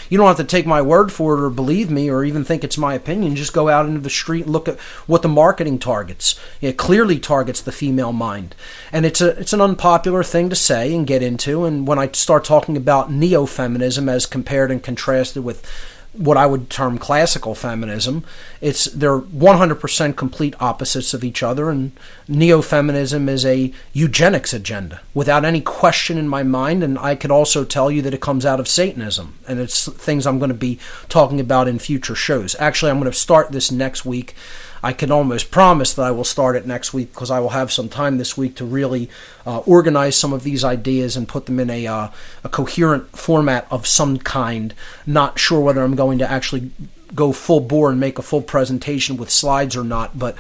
you don't have to take my word for it or believe me or even think it's my opinion. Just go out into the street and look at what the marketing targets. It clearly targets the female mind. And it's an unpopular thing to say and get into. And when I start talking about neo-feminism as compared and contrasted with what I would term classical feminism, they're 100% complete opposites of each other, and neo-feminism is a eugenics agenda without any question in my mind. And I could also tell you that it comes out of Satanism, and it's things I'm going to be talking about in future shows. Actually, I'm going to start this next week. I can almost promise that I will start it next week, because I will have some time this week to really organize some of these ideas and put them in a coherent format of some kind. Not sure whether I'm going to actually go full bore and make a full presentation with slides or not, but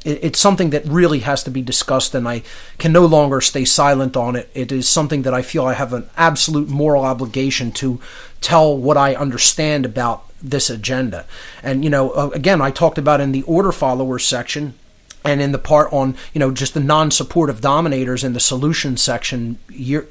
it's something that really has to be discussed, and I can no longer stay silent on it. It is something that I feel I have an absolute moral obligation to tell what I understand about this agenda. And, again, I talked about in the Order-Follwers section, and in the part on, just the non-supportive dominators in the solution section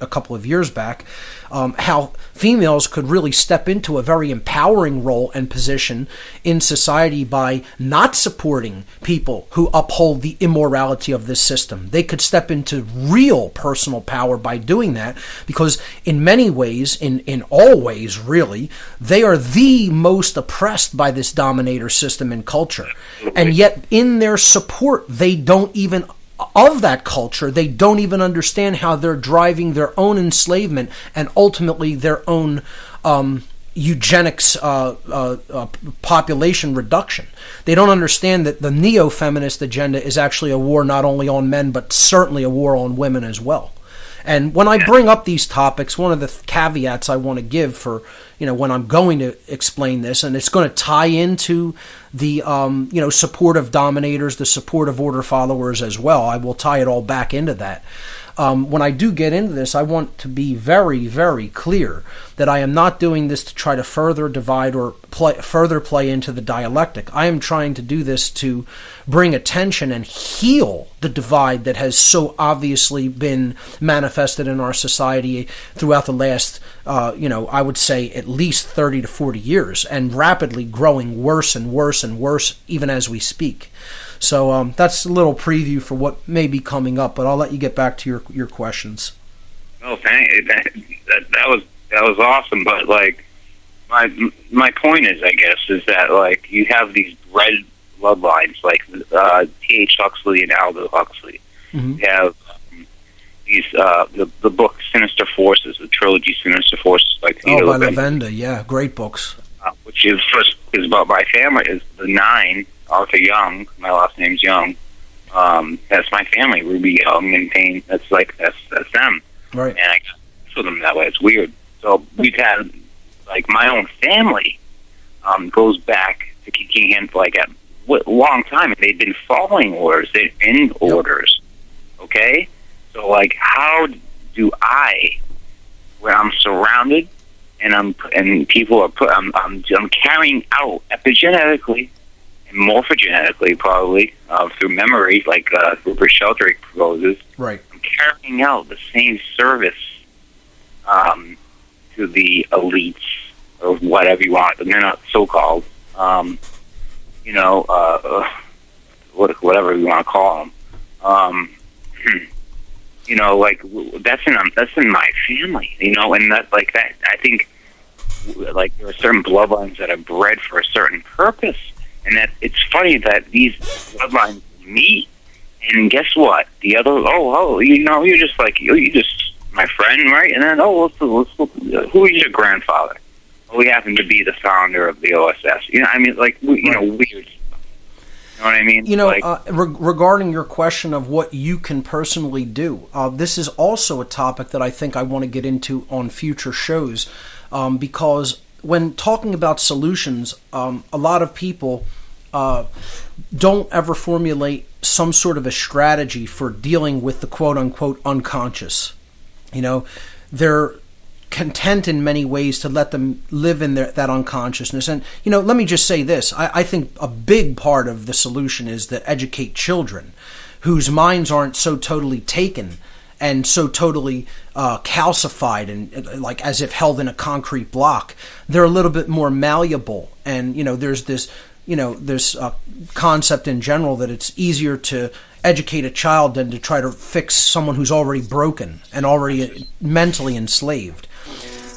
a couple of years back, how females could really step into a very empowering role and position in society by not supporting people who uphold the immorality of this system. They could step into real personal power by doing that, because in many ways, in all ways really, they are the most oppressed by this dominator system and culture. And yet in their support, they don't even understand how they're driving their own enslavement and ultimately their own eugenics population reduction. They don't understand that the neo-feminist agenda is actually a war not only on men, but certainly a war on women as well. And when I bring up these topics, one of the caveats I want to give for, when I'm going to explain this, and it's going to tie into the, support of dominators, the support of Order-Follwers as well. I will tie it all back into that. When I do get into this, I want to be very, very clear that I am not doing this to try to further divide or further play into the dialectic. I am trying to do this to bring attention and heal the divide that has so obviously been manifested in our society throughout the last, I would say at least 30 to 40 years, and rapidly growing worse and worse and worse even as we speak. So that's a little preview for what may be coming up, but I'll let you get back to your questions. Oh, thank you. That was awesome. But my point is, I guess, is that you have these red bloodlines like T.H. Huxley and Aldous Huxley. Mm-hmm. You have these the book Sinister Forces, the trilogy Sinister Forces by Peter by Lavenda, yeah, great books. Which is first is about my family. Is the 9. Arthur Young, my last name's Young. That's my family, Ruby Young and Payne. That's them. Right. And I got for them that way. It's weird. So we've had my own family goes back to King Hand a long time, and they've been following orders. They're in orders. Okay. So how do I, where I'm surrounded and people are I'm carrying out epigenetically. Morphogenetically, probably through memory, like Rupert Sheldrake proposes. Right. I'm carrying out the same service to the elites, or whatever you want, but they're not so-called. Whatever you want to call them. That's in my family. And that that I think there are certain bloodlines that are bred for a certain purpose. And that it's funny that these bloodlines meet, and guess what? The other, you're just you're just my friend, right? And then, who is your grandfather? we happen to be the founder of the OSS. You know, I mean, like, weird stuff. You know what I mean? You know, regarding your question of what you can personally do, this is also a topic that I think I want to get into on future shows, because when talking about solutions, a lot of people don't ever formulate some sort of a strategy for dealing with the quote-unquote unconscious. You know, they're content in many ways to let them live in that unconsciousness. And, you know, let me just say this. I think a big part of the solution is to educate children whose minds aren't so totally taken and so totally calcified and like as if held in a concrete block. They're a little bit more malleable. And, you know, there's this concept in general that it's easier to educate a child than to try to fix someone who's already broken and already mentally enslaved.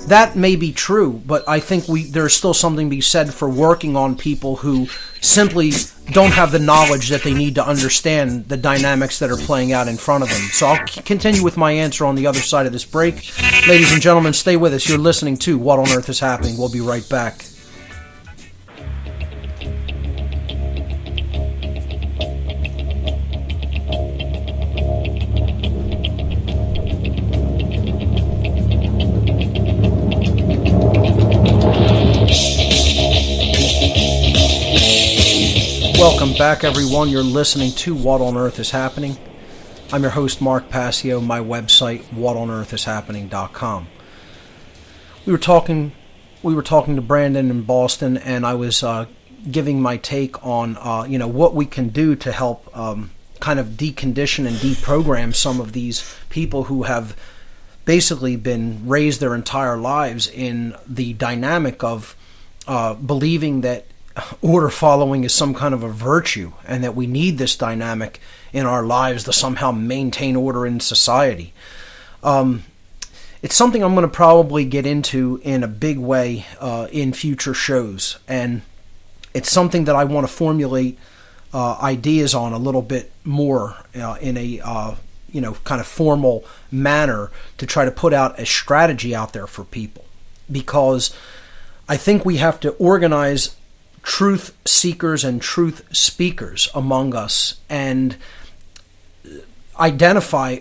That may be true, but I think there's still something to be said for working on people who simply don't have the knowledge that they need to understand the dynamics that are playing out in front of them. So I'll continue with my answer on the other side of this break. Ladies and gentlemen, stay with us. You're listening to What on Earth is Happening. We'll be right back. Welcome back, everyone. You're listening to What on Earth is Happening. I'm your host, Mark Passio. My website, whatonearthishappening.com. We were talking to Brandon in Boston, and I was giving my take on what we can do to help kind of decondition and deprogram some of these people who have basically been raised their entire lives in the dynamic of believing that order following is some kind of a virtue and that we need this dynamic in our lives to somehow maintain order in society. It's something I'm going to probably get into in a big way in future shows, and it's something that I want to formulate ideas on a little bit more in a kind of formal manner to try to put out a strategy out there for people, because I think we have to organize truth seekers and truth speakers among us and identify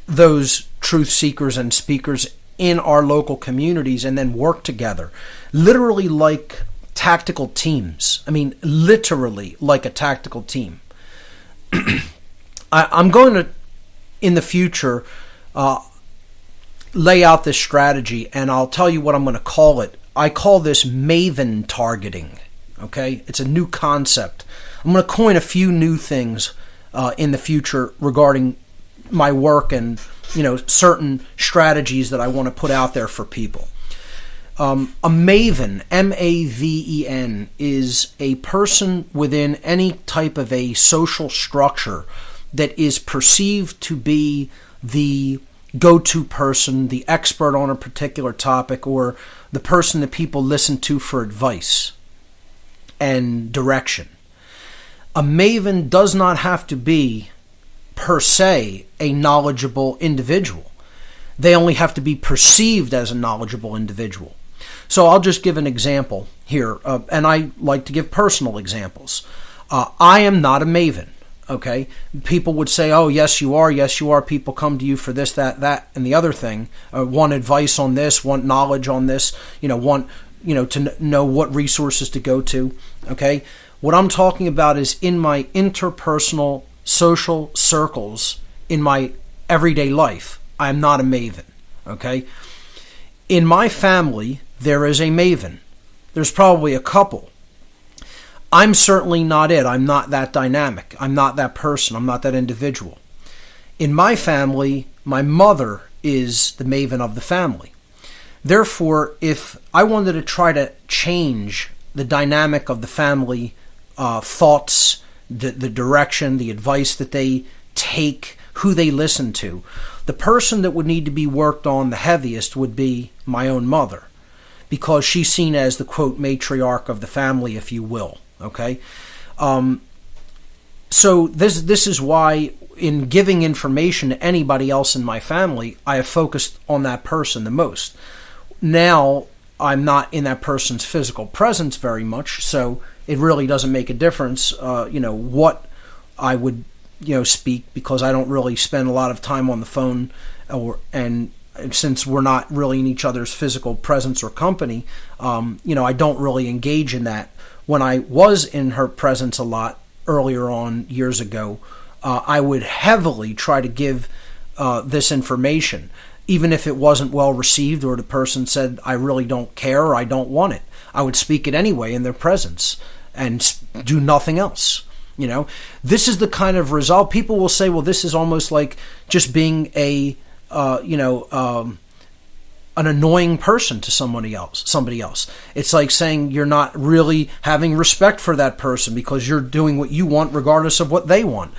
those truth seekers and speakers in our local communities and then work together, literally like tactical teams. I mean, literally like a tactical team. I'm going to, in the future, lay out this strategy, and I'll tell you what I'm going to call it. I call this Maven-Targeting. Okay, it's a new concept. I'm going to coin a few new things in the future regarding my work and, certain strategies that I want to put out there for people. A Maven, M-A-V-E-N, is a person within any type of a social structure that is perceived to be the go-to person, the expert on a particular topic, or the person that people listen to for advice and direction. A Maven does not have to be, per se, a knowledgeable individual. They only have to be perceived as a knowledgeable individual. So I'll just give an example here, and I like to give personal examples. I am not a Maven, okay? People would say, oh, yes, you are. People come to you for this, that, and the other thing. Want advice on this, want knowledge on this, want to know what resources to go to, okay? What I'm talking about is in my interpersonal social circles, in my everyday life, I'm not a Maven, okay? In my family, there is a Maven. There's probably a couple. I'm certainly not it. I'm not that dynamic. I'm not that person. I'm not that individual. In my family, my mother is the Maven of the family. Therefore, if I wanted to try to change the dynamic of the family thoughts, the direction, the advice that they take, who they listen to, the person that would need to be worked on the heaviest would be my own mother, because she's seen as the, quote, matriarch of the family, if you will, okay? So this is why in giving information to anybody else in my family, I have focused on that person the most. Now, I'm not in that person's physical presence very much, so it really doesn't make a difference, what I would, speak, because I don't really spend a lot of time on the phone, and since we're not really in each other's physical presence or company, I don't really engage in that. When I was in her presence a lot earlier on years ago, I would heavily try to give this information, even if it wasn't well received or the person said, I really don't care or I don't want it. I would speak it anyway in their presence and do nothing else. This is the kind of result. People will say, well, this is almost like just being an annoying person to somebody else. It's like saying you're not really having respect for that person because you're doing what you want regardless of what they want.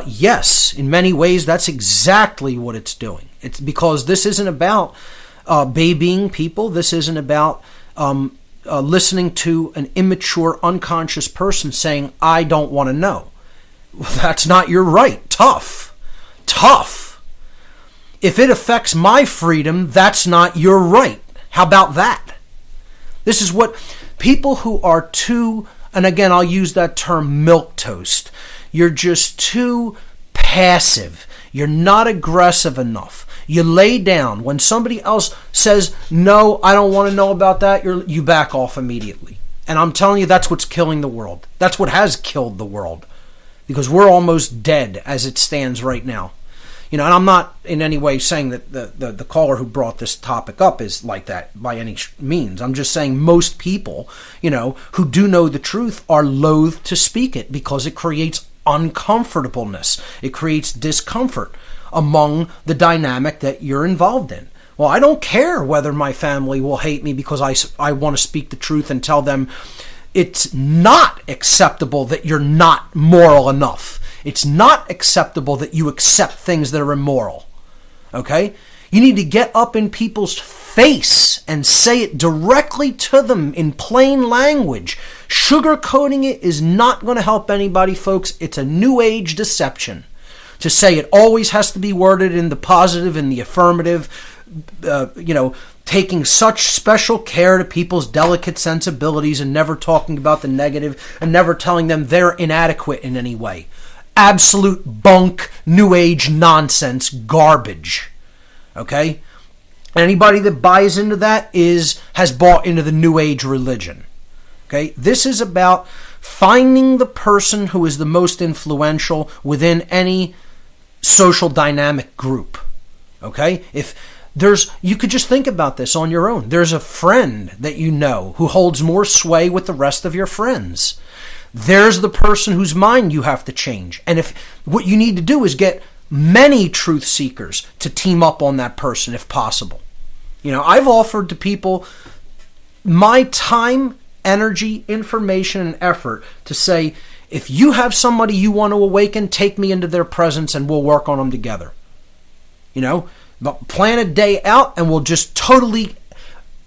Yes, in many ways, that's exactly what it's doing. It's because this isn't about babying people. This isn't about listening to an immature, unconscious person saying, I don't want to know. Well, that's not your right. Tough. If it affects my freedom, that's not your right. How about that? This is what people who are too, and again, I'll use that term, milquetoast. You're just too passive. You're not aggressive enough. You lay down. When somebody else says, no, I don't want to know about that, you back off immediately. And I'm telling you, that's what's killing the world. That's what has killed the world. Because we're almost dead as it stands right now. And I'm not in any way saying that the caller who brought this topic up is like that by any means. I'm just saying most people, who do know the truth are loath to speak it because it creates uncomfortableness. It creates discomfort among the dynamic that you're involved in. Well, I don't care whether my family will hate me because I want to speak the truth and tell them it's not acceptable that you're not moral enough. It's not acceptable that you accept things that are immoral. Okay? You need to get up in people's face and say it directly to them in plain language. Sugarcoating it is not going to help anybody, folks. It's a new age deception. To say it always has to be worded in the positive and the affirmative, taking such special care to people's delicate sensibilities and never talking about the negative and never telling them they're inadequate in any way. Absolute bunk, new age nonsense, garbage. Okay? Anybody that buys into that has bought into the new age religion. Okay? This is about finding the person who is the most influential within any social dynamic group. Okay? You could just think about this on your own. There's a friend that you know who holds more sway with the rest of your friends. There's the person whose mind you have to change. And if what you need to do is get many truth seekers to team up on that person if possible. I've offered to people my time, energy, information, and effort to say, if you have somebody you want to awaken, take me into their presence and we'll work on them together. Plan a day out and we'll just totally,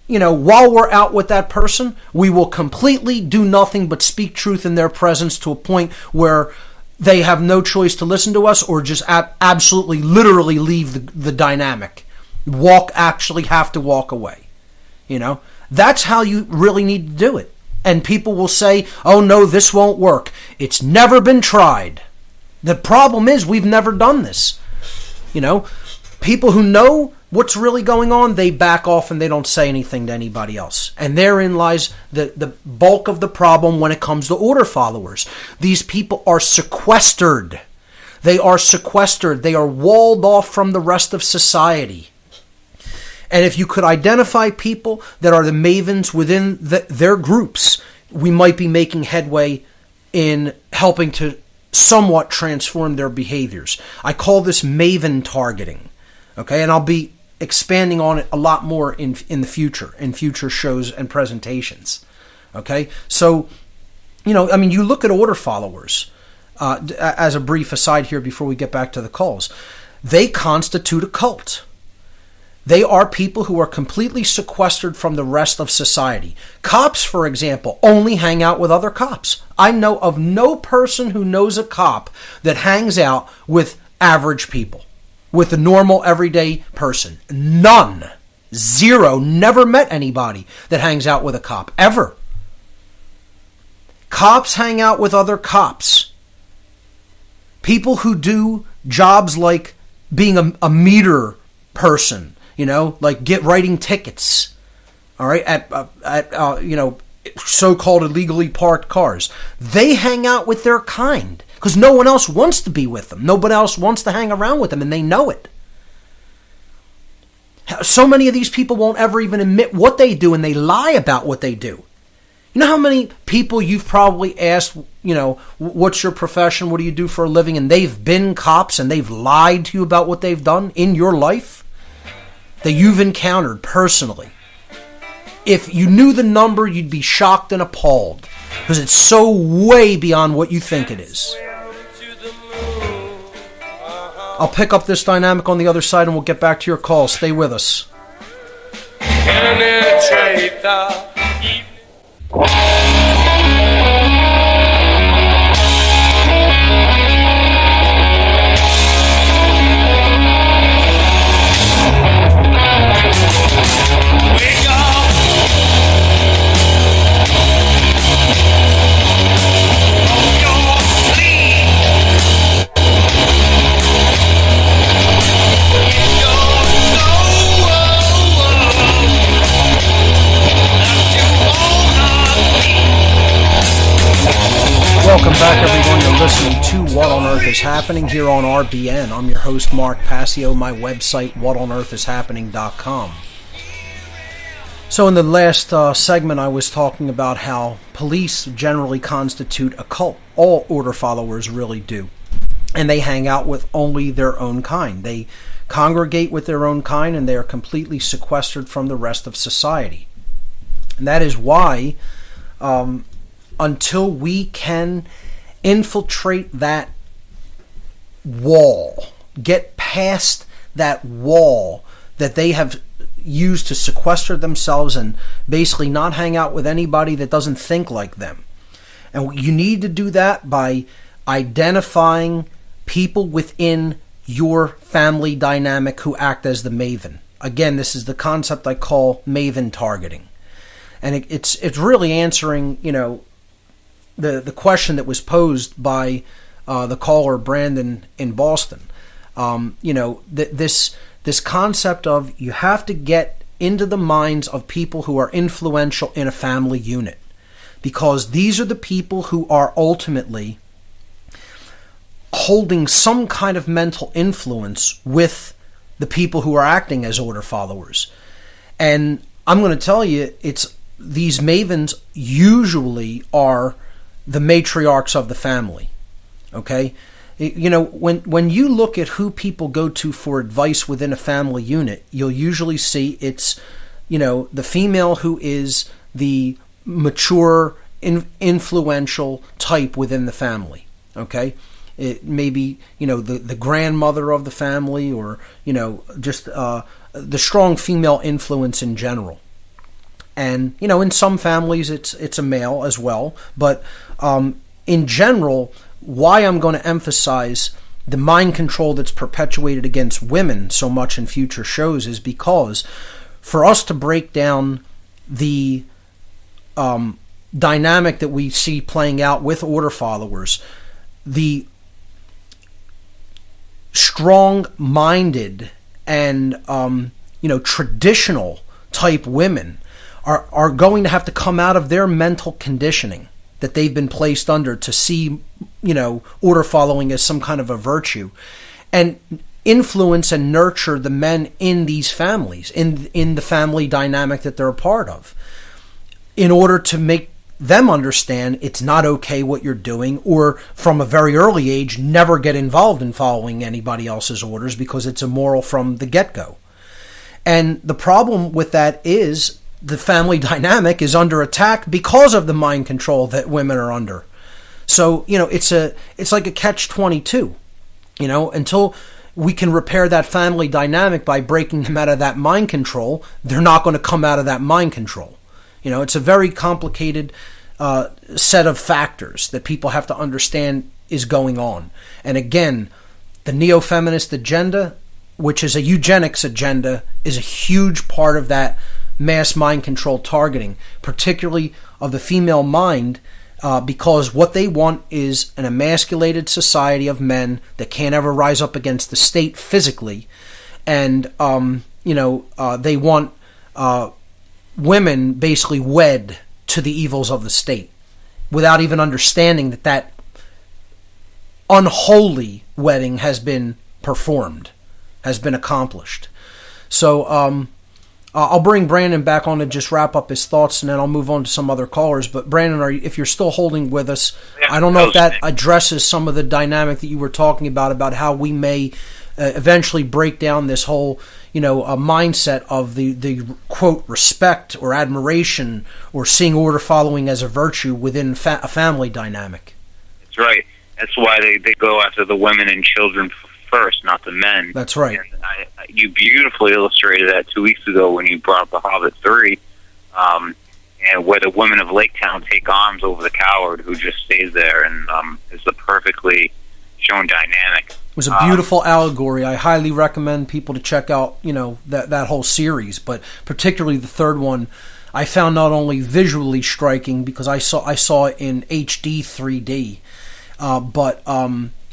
while we're out with that person, we will completely do nothing but speak truth in their presence to a point where they have no choice to listen to us or just absolutely, literally leave the dynamic. Actually have to walk away. That's how you really need to do it. And people will say, oh no, this won't work. It's never been tried. The problem is we've never done this. People who know what's really going on, they back off and they don't say anything to anybody else. And therein lies the bulk of the problem when it comes to order followers. These people are sequestered. They are sequestered. They are walled off from the rest of society. And if you could identify people that are the mavens within their groups, we might be making headway in helping to somewhat transform their behaviors. I call this Maven-Targeting. Okay, and I'll be expanding on it a lot more in the future, in future shows and presentations. Okay, so, you look at order followers, as a brief aside here before we get back to the calls, they constitute a cult. They are people who are completely sequestered from the rest of society. Cops, for example, only hang out with other cops. I know of no person who knows a cop that hangs out with average people, with a normal, everyday person. None. Zero. Never met anybody that hangs out with a cop, ever. Cops hang out with other cops. People who do jobs like being a meter person, like writing tickets, all right, at so-called illegally parked cars. They hang out with their kind because no one else wants to be with them. Nobody else wants to hang around with them, and they know it. So many of these people won't ever even admit what they do, and they lie about what they do. You know how many people you've probably asked, what's your profession? What do you do for a living? And they've been cops and they've lied to you about what they've done in your life that you've encountered personally. If you knew the number, you'd be shocked and appalled because it's so way beyond what you think it is. I'll pick up this dynamic on the other side and we'll get back to your calls. Stay with us. Penetrate the Welcome back, everyone. You're listening to What on Earth is Happening here on RBN. I'm your host, Mark Passio. My website, whatonearthishappening.com. So in the last segment, I was talking about how police generally constitute a cult. All Order-Follwers really do. And they hang out with only their own kind. They congregate with their own kind, and they are completely sequestered from the rest of society. And that is why until we can infiltrate that wall, get past that wall that they have used to sequester themselves and basically not hang out with anybody that doesn't think like them. And you need to do that by identifying people within your family dynamic who act as the Maven. Again, this is the concept I call Maven-Targeting. And it's really answering, the question that was posed by the caller Brandon in Boston. This concept of you have to get into the minds of people who are influential in a family unit, because these are the people who are ultimately holding some kind of mental influence with the people who are acting as Order-Follwers. And I'm going to tell you, these Mavens usually are the matriarchs of the family. Okay? When you look at who people go to for advice within a family unit, you'll usually see it's, the female who is the mature, influential type within the family. Okay? It may be, the grandmother of the family, or, just the strong female influence in general. And, in some families it's a male as well. But in general, why I'm going to emphasize the mind control that's perpetuated against women so much in future shows is because for us to break down the dynamic that we see playing out with Order-Follwers, the strong-minded and traditional type women are going to have to come out of their mental conditioning that they've been placed under to see, order following as some kind of a virtue, and influence and nurture the men in these families, in the family dynamic that they're a part of, in order to make them understand it's not okay what you're doing, or from a very early age, never get involved in following anybody else's orders because it's immoral from the get-go. And the problem with that is the family dynamic is under attack because of the mind control that women are under. So, it's like a catch-22, until we can repair that family dynamic by breaking them out of that mind control, they're not going to come out of that mind control. It's a very complicated set of factors that people have to understand is going on. And again, the neo-feminist agenda which is a eugenics agenda, is a huge part of that mass mind control targeting, particularly of the female mind, because what they want is an emasculated society of men that can't ever rise up against the state physically, and they want women basically wed to the evils of the state, without even understanding that unholy wedding has been performed, has been accomplished. So I'll bring Brandon back on to just wrap up his thoughts, and then I'll move on to some other callers. But Brandon, if you're still holding with us, I don't know if that addresses some of the dynamic that you were talking about how we may eventually break down this whole, mindset of the quote respect or admiration or seeing order following as a virtue within a family dynamic. That's right. That's why they go after the women and children first, not the men. That's right. And you beautifully illustrated that 2 weeks ago when you brought up The Hobbit 3, and where the women of Lake Town take arms over the coward who just stays there, and is the perfectly shown dynamic. It was a beautiful allegory. I highly recommend people to check out, that whole series, but particularly the third one. I found not only visually striking because I saw it in HD 3D, but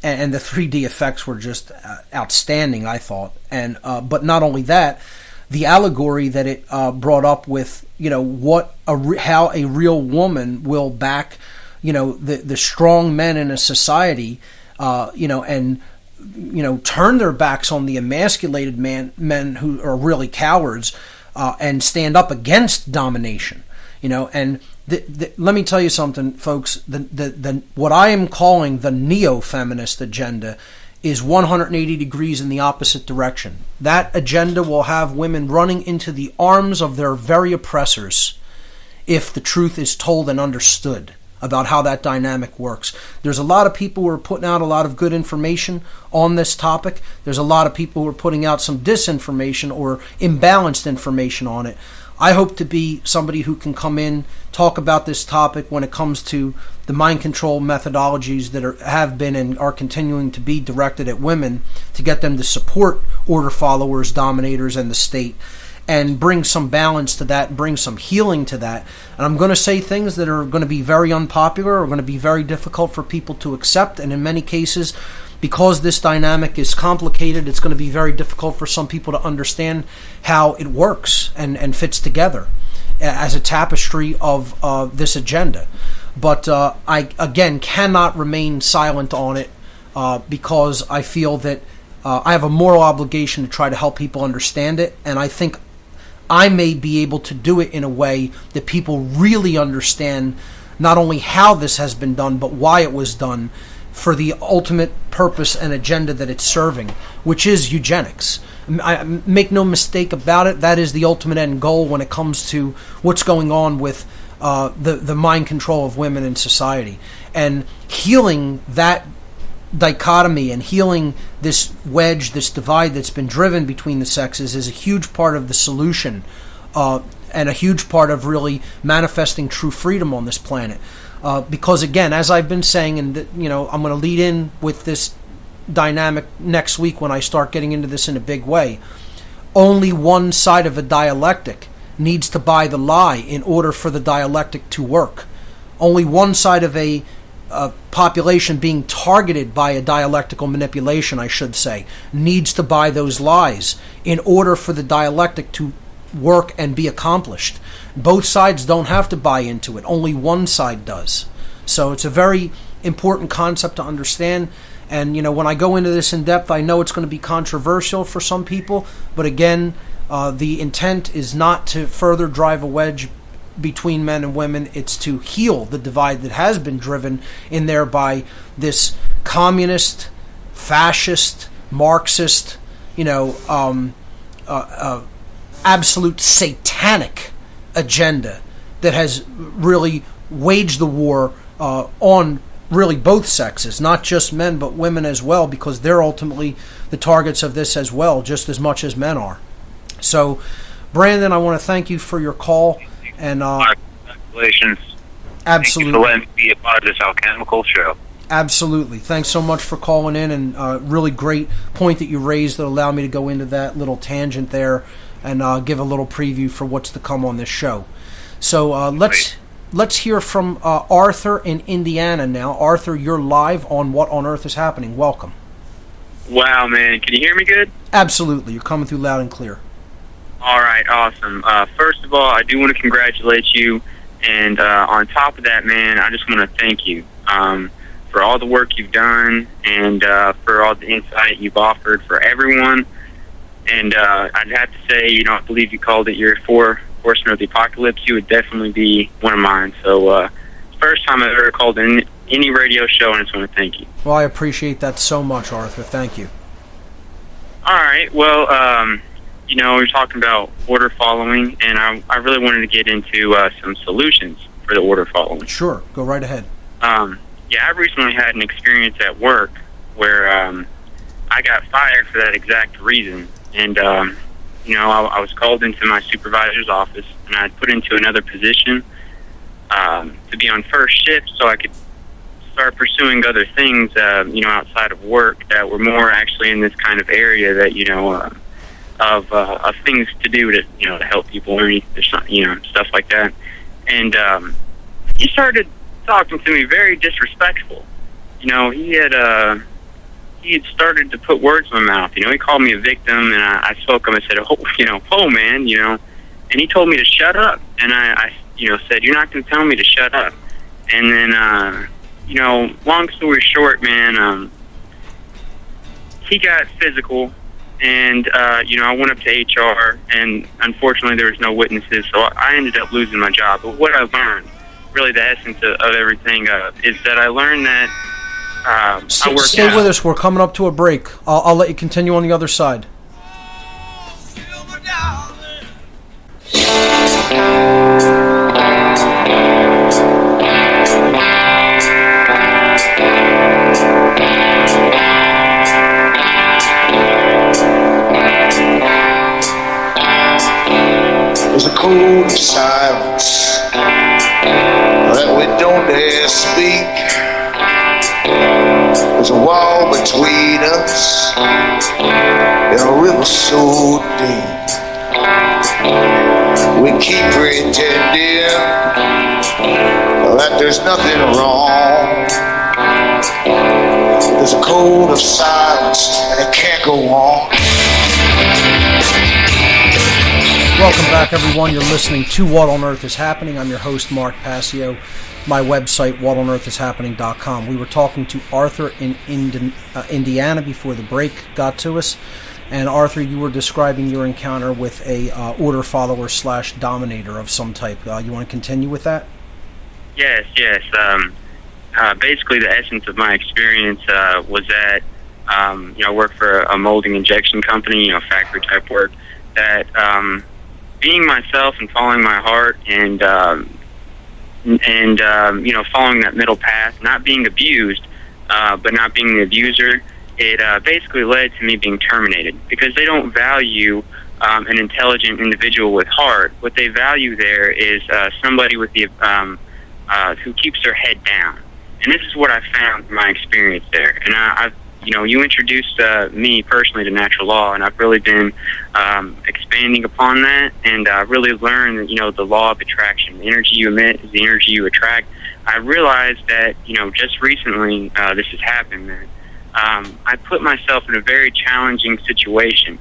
and the 3D effects were just outstanding, I thought. And but not only that, the allegory that it brought up with, how a real woman will back, the strong men in a society, and turn their backs on the emasculated men who are really cowards, and stand up against domination, and let me tell you something, folks. The what I am calling the neo-feminist agenda is 180 degrees in the opposite direction. That agenda will have women running into the arms of their very oppressors if the truth is told and understood about how that dynamic works. There's a lot of people who are putting out a lot of good information on this topic. There's a lot of people who are putting out some disinformation or imbalanced information on it. I hope to be somebody who can come in, talk about this topic when it comes to the mind control methodologies that have been and are continuing to be directed at women, to get them to support order followers, dominators, and the state, and bring some balance to that, bring some healing to that. And I'm going to say things that are going to be very unpopular, are going to be very difficult for people to accept, and in many cases, because this dynamic is complicated, it's going to be very difficult for some people to understand how it works and fits together as a tapestry of this agenda. But I, again, cannot remain silent on it because I feel that I have a moral obligation to try to help people understand it, and I think I may be able to do it in a way that people really understand not only how this has been done, but why it was done, for the ultimate purpose and agenda that it's serving, which is eugenics. I make no mistake about it, that is the ultimate end goal when it comes to what's going on with the mind control of women in society. And healing that dichotomy and healing this wedge, this divide that's been driven between the sexes is a huge part of the solution, and a huge part of really manifesting true freedom on this planet. Because again, as I've been saying, and I'm going to lead in with this dynamic next week when I start getting into this in a big way, only one side of a dialectic needs to buy the lie in order for the dialectic to work. Only one side of a population being targeted by a dialectical manipulation, I should say, needs to buy those lies in order for the dialectic to work and be accomplished. Both sides don't have to buy into it. Only one side does. So it's a very important concept to understand. And, when I go into this in depth, I know it's going to be controversial for some people. But again, the intent is not to further drive a wedge between men and women. It's to heal the divide that has been driven in there by this communist, fascist, Marxist, absolute satanic agenda that has really waged the war on really both sexes, not just men but women as well, because they're ultimately the targets of this as well, just as much as men are. So, Brandon, I want to thank you for your call. And congratulations. Absolutely. Thank you for letting me be a part of this alchemical show. Absolutely. Thanks so much for calling in, and really great point that you raised that allowed me to go into that little tangent there and give a little preview for what's to come on this show. So let's hear from Arthur in Indiana now. Arthur, you're live on What on Earth is Happening. Welcome. Wow, man. Can you hear me good? Absolutely. You're coming through loud and clear. All right, awesome. First of all, I do want to congratulate you. And on top of that, man, I just want to thank you for all the work you've done and for all the insight you've offered for everyone. And I'd have to say, I believe you called it your Horsemen of the Apocalypse. You would definitely be one of mine. So first time I've ever called in any radio show, and I just want to thank you. Well, I appreciate that so much, Arthur. Thank you. All right. Well, we're talking about order following, and I really wanted to get into some solutions for the order following. Sure. Go right ahead. I recently had an experience at work where I got fired for that exact reason. And, I was called into my supervisor's office, and I'd put into another position to be on first shift so I could start pursuing other things, outside of work that were more actually in this kind of area that, of things to do to, to help people or stuff like that. And he started talking to me very disrespectful. He had started to put words in my mouth. He called me a victim, and I spoke him. I said, "Oh, man," and he told me to shut up. And I said, "You're not going to tell me to shut up." And then, long story short, man, he got physical, and I went up to HR, and unfortunately there was no witnesses, so I ended up losing my job. But what I learned, really the essence of everything, is that I learned that Stay with us. We're coming up to a break. I'll let you continue on the other side. There's a code of silence that we don't dare speak. There's a wall between us and a river so deep. We keep pretending that there's nothing wrong. There's a code of silence and it can't go on. Welcome back, everyone. You're listening to What on Earth is Happening. I'm your host, Mark Passio. My website, whatonearthishappening.com. We were talking to Arthur in Indiana before the break got to us. And Arthur, you were describing your encounter with a Order-Follower / Dominator of some type. You want to continue with that? Yes. Basically, the essence of my experience was that I work for a molding injection company, factory type work. That being myself and following my heart and following that middle path, not being abused, but not being the abuser, it basically led to me being terminated because they don't value an intelligent individual with heart. What they value there is somebody with the who keeps their head down. And this is what I found in my experience there. And I've you introduced me personally to natural law, and I've really been expanding upon that, and I really learned, the law of attraction. The energy you emit is the energy you attract. I realized that, just recently this has happened, that I put myself in a very challenging situation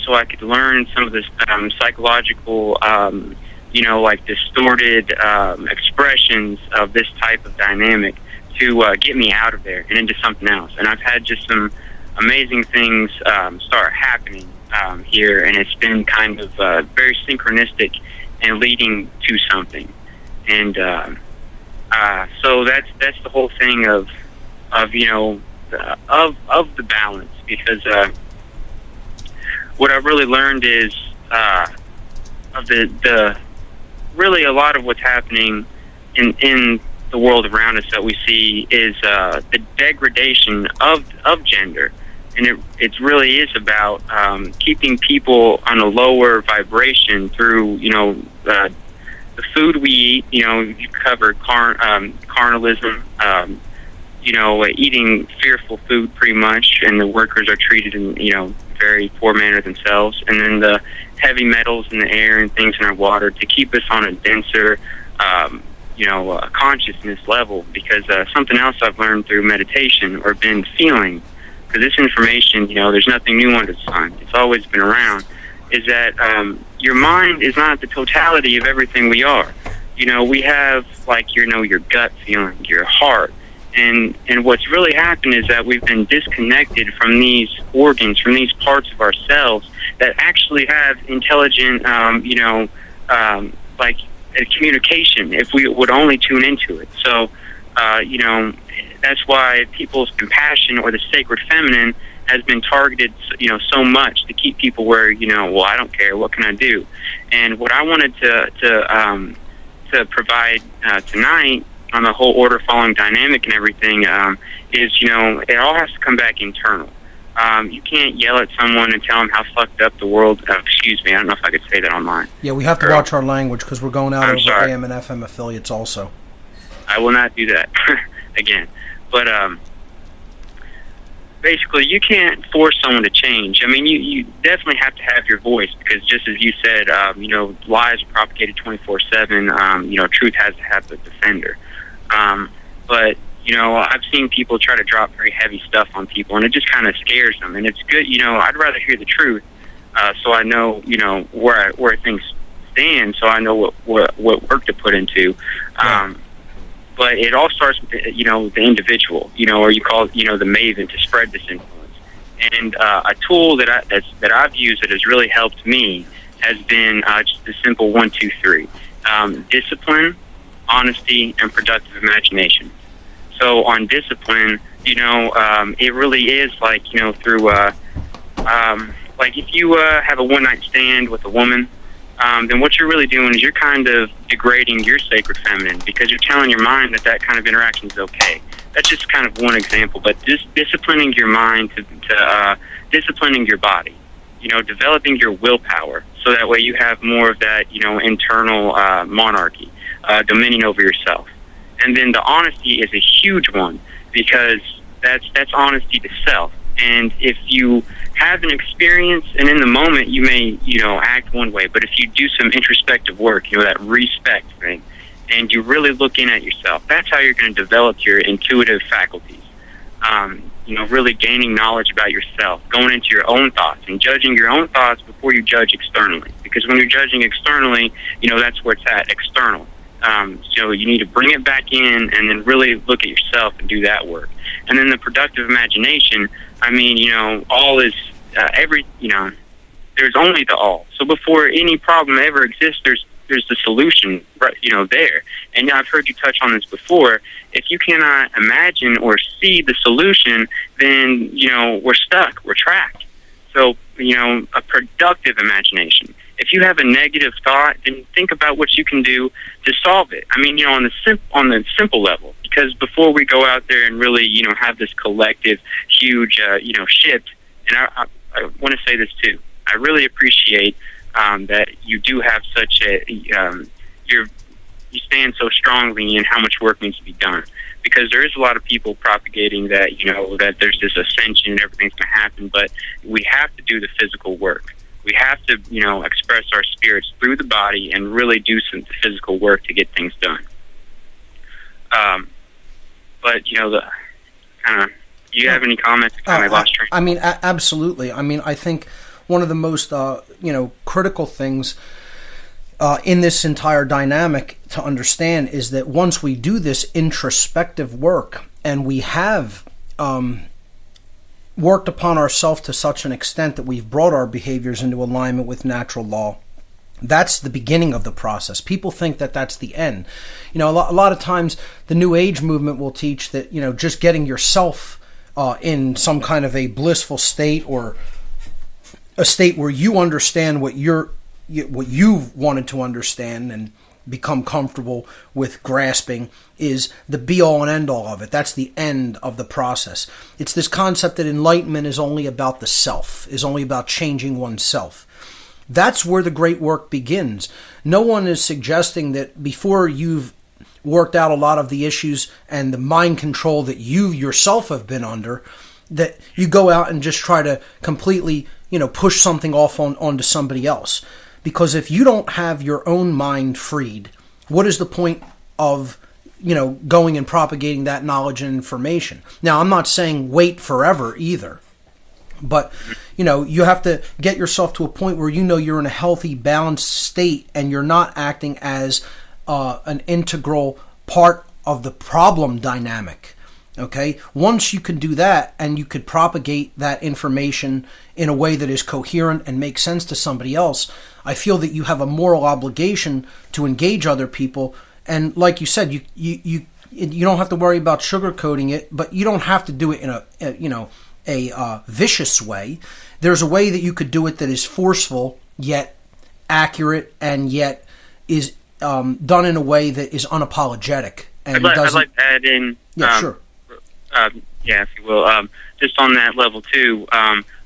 so I could learn some of this psychological, like distorted expressions of this type of dynamic to get me out of there and into something else. And I've had just some amazing things start happening here, and it's been kind of very synchronistic and leading to something. And so that's the whole thing of the balance, because what I've really learned is of the really a lot of what's happening in the world around us that we see is the degradation of gender, and it really is about keeping people on a lower vibration through the food we eat. You covered carnalism, eating fearful food pretty much, and the workers are treated in, very poor manner themselves. And then the heavy metals in the air and things in our water to keep us on a denser, consciousness level. Because something else I've learned through meditation or been feeling, because this information, there's nothing new under the sun. It's always been around, is that your mind is not the totality of everything we are. We have, your gut feeling, your heart. And what's really happened is that we've been disconnected from these organs, from these parts of ourselves that actually have intelligent, communication if we would only tune into it. So, that's why people's compassion or the sacred feminine has been targeted, so much to keep people where, I don't care, what can I do? And what I wanted to provide tonight on the whole order following dynamic and everything is, it all has to come back internal. You can't yell at someone and tell them how fucked up the world. Excuse me, I don't know if I could say that online. Yeah, we have to watch our language because we're going out I'm over sorry. AM and FM affiliates also. I will not do that again. But basically, you can't force someone to change. I mean, you definitely have to have your voice, because just as you said, lies are propagated 24/7. Truth has to have the defender. But I've seen people try to drop very heavy stuff on people, and it just kind of scares them. And it's good, I'd rather hear the truth, so I know, where things stand, so I know what work to put into. But it all starts with, the individual, or you call it, the Maven, to spread this influence. And a tool that I've used that has really helped me has been just the simple 1, 2, 3: discipline, honesty, and productive imagination. So on discipline, it really is through if you have a one-night stand with a woman, then what you're really doing is you're kind of degrading your sacred feminine, because you're telling your mind that kind of interaction is okay. That's just kind of one example, but just disciplining your mind to disciplining your body, developing your willpower, so that way you have more of that, internal monarchy, dominion over yourself. And then the honesty is a huge one, because that's honesty to self. And if you have an experience and in the moment you may, act one way, but if you do some introspective work, that respect thing, and you really look in at yourself, that's how you're going to develop your intuitive faculties. Really gaining knowledge about yourself, going into your own thoughts and judging your own thoughts before you judge externally. Because when you're judging externally, that's where it's at, external. So you need to bring it back in and then really look at yourself and do that work. And then the productive imagination, all is there's only the all. So before any problem ever exists, there's the solution, right, there. And I've heard you touch on this before. If you cannot imagine or see the solution, then, we're stuck, we're trapped. So, a productive imagination. If you have a negative thought, then think about what you can do to solve it. On the simple level, because before we go out there and really, have this collective, huge, shift. And I want to say this too. I really appreciate that you do have such a you stand so strongly in how much work needs to be done. Because there is a lot of people propagating that, that there's this ascension and everything's going to happen, but we have to do the physical work. We have to, express our spirits through the body and really do some physical work to get things done. But, do you have any comments? I lost train. Absolutely. I think one of the most, critical things in this entire dynamic to understand is that once we do this introspective work and we have worked upon ourselves to such an extent that we've brought our behaviors into alignment with natural law, that's the beginning of the process. People think that that's the end. A lot of times the New Age movement will teach that, just getting yourself in some kind of a blissful state, or a state where you understand what you've wanted to understand and become comfortable with grasping, is the be-all and end-all of it. That's the end of the process. It's this concept that enlightenment is only about the self, is only about changing oneself. That's where the great work begins. No one is suggesting that before you've worked out a lot of the issues and the mind control that you yourself have been under, that you go out and just try to completely, push something off onto somebody else. Because if you don't have your own mind freed, what is the point of, going and propagating that knowledge and information? Now, I'm not saying wait forever either. But, you have to get yourself to a point where you're in a healthy, balanced state and you're not acting as an integral part of the problem dynamic. Okay? Once you can do that and you could propagate that information in a way that is coherent and makes sense to somebody else, I feel that you have a moral obligation to engage other people. And like you said, you don't have to worry about sugarcoating it, but you don't have to do it in a vicious way. There's a way that you could do it that is forceful yet accurate and yet is done in a way that is unapologetic. And I'd like to add in, sure. If you will, just on that level too.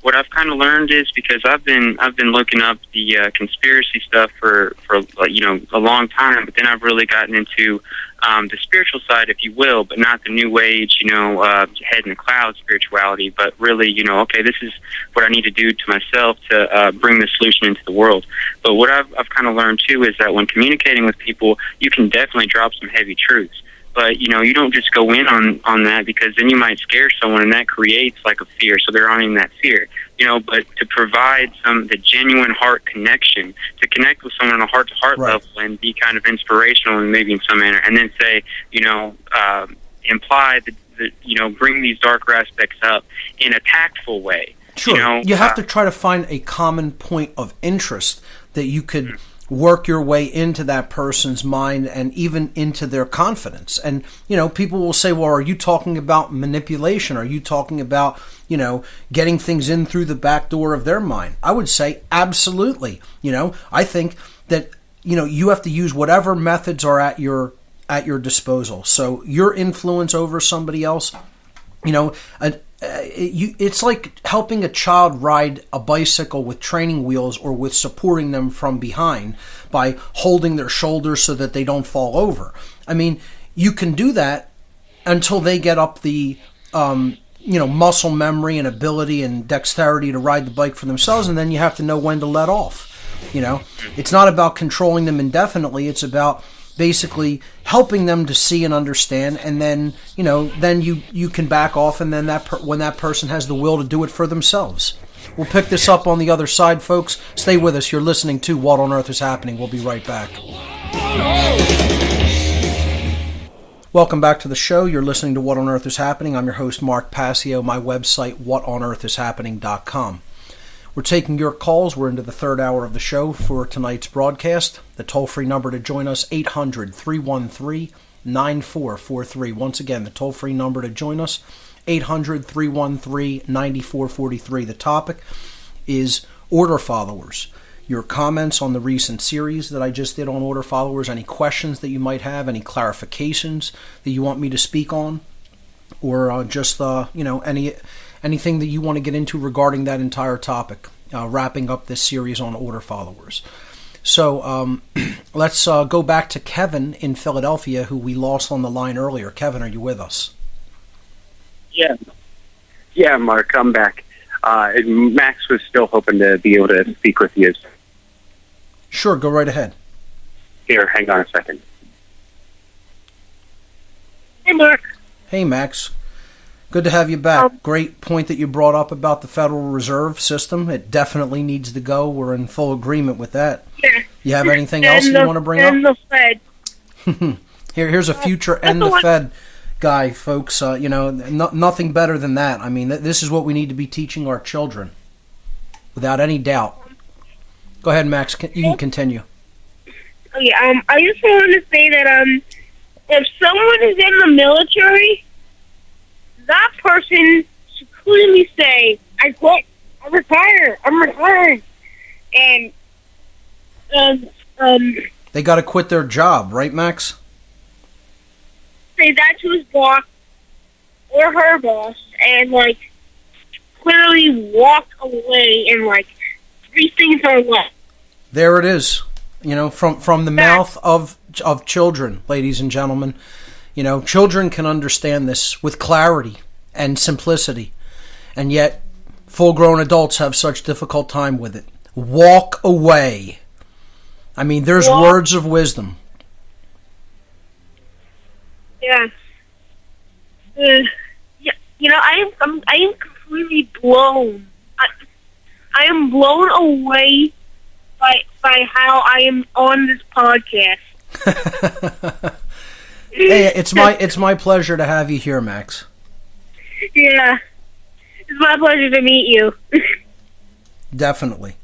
What I've kind of learned is, because I've been looking up the conspiracy stuff for a long time, but then I've really gotten into the spiritual side, if you will, but not the new age, head in the clouds spirituality, but really, okay, this is what I need to do to myself to bring the solution into the world. But what I've kind of learned too is that when communicating with people, you can definitely drop some heavy truths. But, you don't just go in on that, because then you might scare someone, and that creates like a fear, so they're owning that fear. But to provide the genuine heart connection, to connect with someone on a heart-to-heart level and be kind of inspirational and maybe in some manner, and then say, imply that, bring these darker aspects up in a tactful way. Sure. You have to try to find a common point of interest that you could work your way into that person's mind and even into their confidence. And, people will say, well, are you talking about manipulation? Are you talking about, getting things in through the back door of their mind? I would say absolutely. I think that, you have to use whatever methods are at your disposal. So your influence over somebody else, it's like helping a child ride a bicycle with training wheels or with supporting them from behind by holding their shoulders so that they don't fall over. I mean, you can do that until they get up the, muscle memory and ability and dexterity to ride the bike for themselves, and then you have to know when to let off. It's not about controlling them indefinitely. It's about basically helping them to see and understand, and then you can back off, and then when that person has the will to do it for themselves. We'll pick this up on the other side, folks. Stay with us. You're listening to What on Earth is Happening. We'll be right back. Welcome back to the show. You're listening to What on Earth is Happening. I'm your host, Mark Passio. My website, whatonearthishappening.com. We're taking your calls. We're into the third hour of the show for tonight's broadcast. The toll-free number to join us, 800-313-9443. Once again, the toll-free number to join us, 800-313-9443. The topic is Order-Follwers. Your comments on the recent series that I just did on Order-Follwers, any questions that you might have, any clarifications that you want me to speak on, or just anything that you want to get into regarding that entire topic, wrapping up this series on Order-Follwers. So let's go back to Kevin in Philadelphia, who we lost on the line earlier. Kevin, are you with us? Yeah, Mark, I'm back. Max was still hoping to be able to speak with you. Sure, go right ahead. Here, hang on a second. Hey, Mark. Hey, Max. Good to have you back. Great point that you brought up about the Federal Reserve System. It definitely needs to go. We're in full agreement with that. Yeah. You have anything else you want to bring up? And the Fed. Here's a future and the Fed guy, folks. Nothing better than that. I mean, this is what we need to be teaching our children, without any doubt. Go ahead, Max. You can continue. Okay, I just wanted to say that if someone is in the military, that person should clearly say, "I quit. I'm retired. I'm retired." And they got to quit their job, right, Max? Say that to his boss or her boss, and clearly walk away, and 3 things are left. There it is. from the mouth of children, ladies and gentlemen. Children can understand this with clarity and simplicity, and yet full-grown adults have such difficult time with it. Walk away. I mean, there's words of wisdom. Yeah. I am completely blown. I am blown away by how I am on this podcast. Hey, it's my pleasure to have you here, Max. Yeah. It's my pleasure to meet you. Definitely.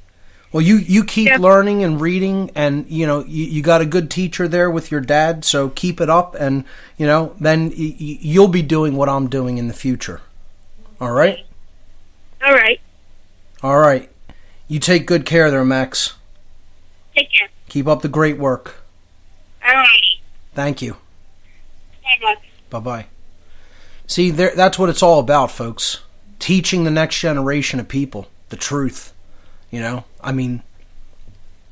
Well, you keep learning and reading, and you got a good teacher there with your dad, so keep it up, and then you'll be doing what I'm doing in the future. All right? All right. All right. You take good care there, Max. Take care. Keep up the great work. All right. Thank you. Bye-bye. Bye-bye. See, that's what it's all about, folks. Teaching the next generation of people the truth. I mean,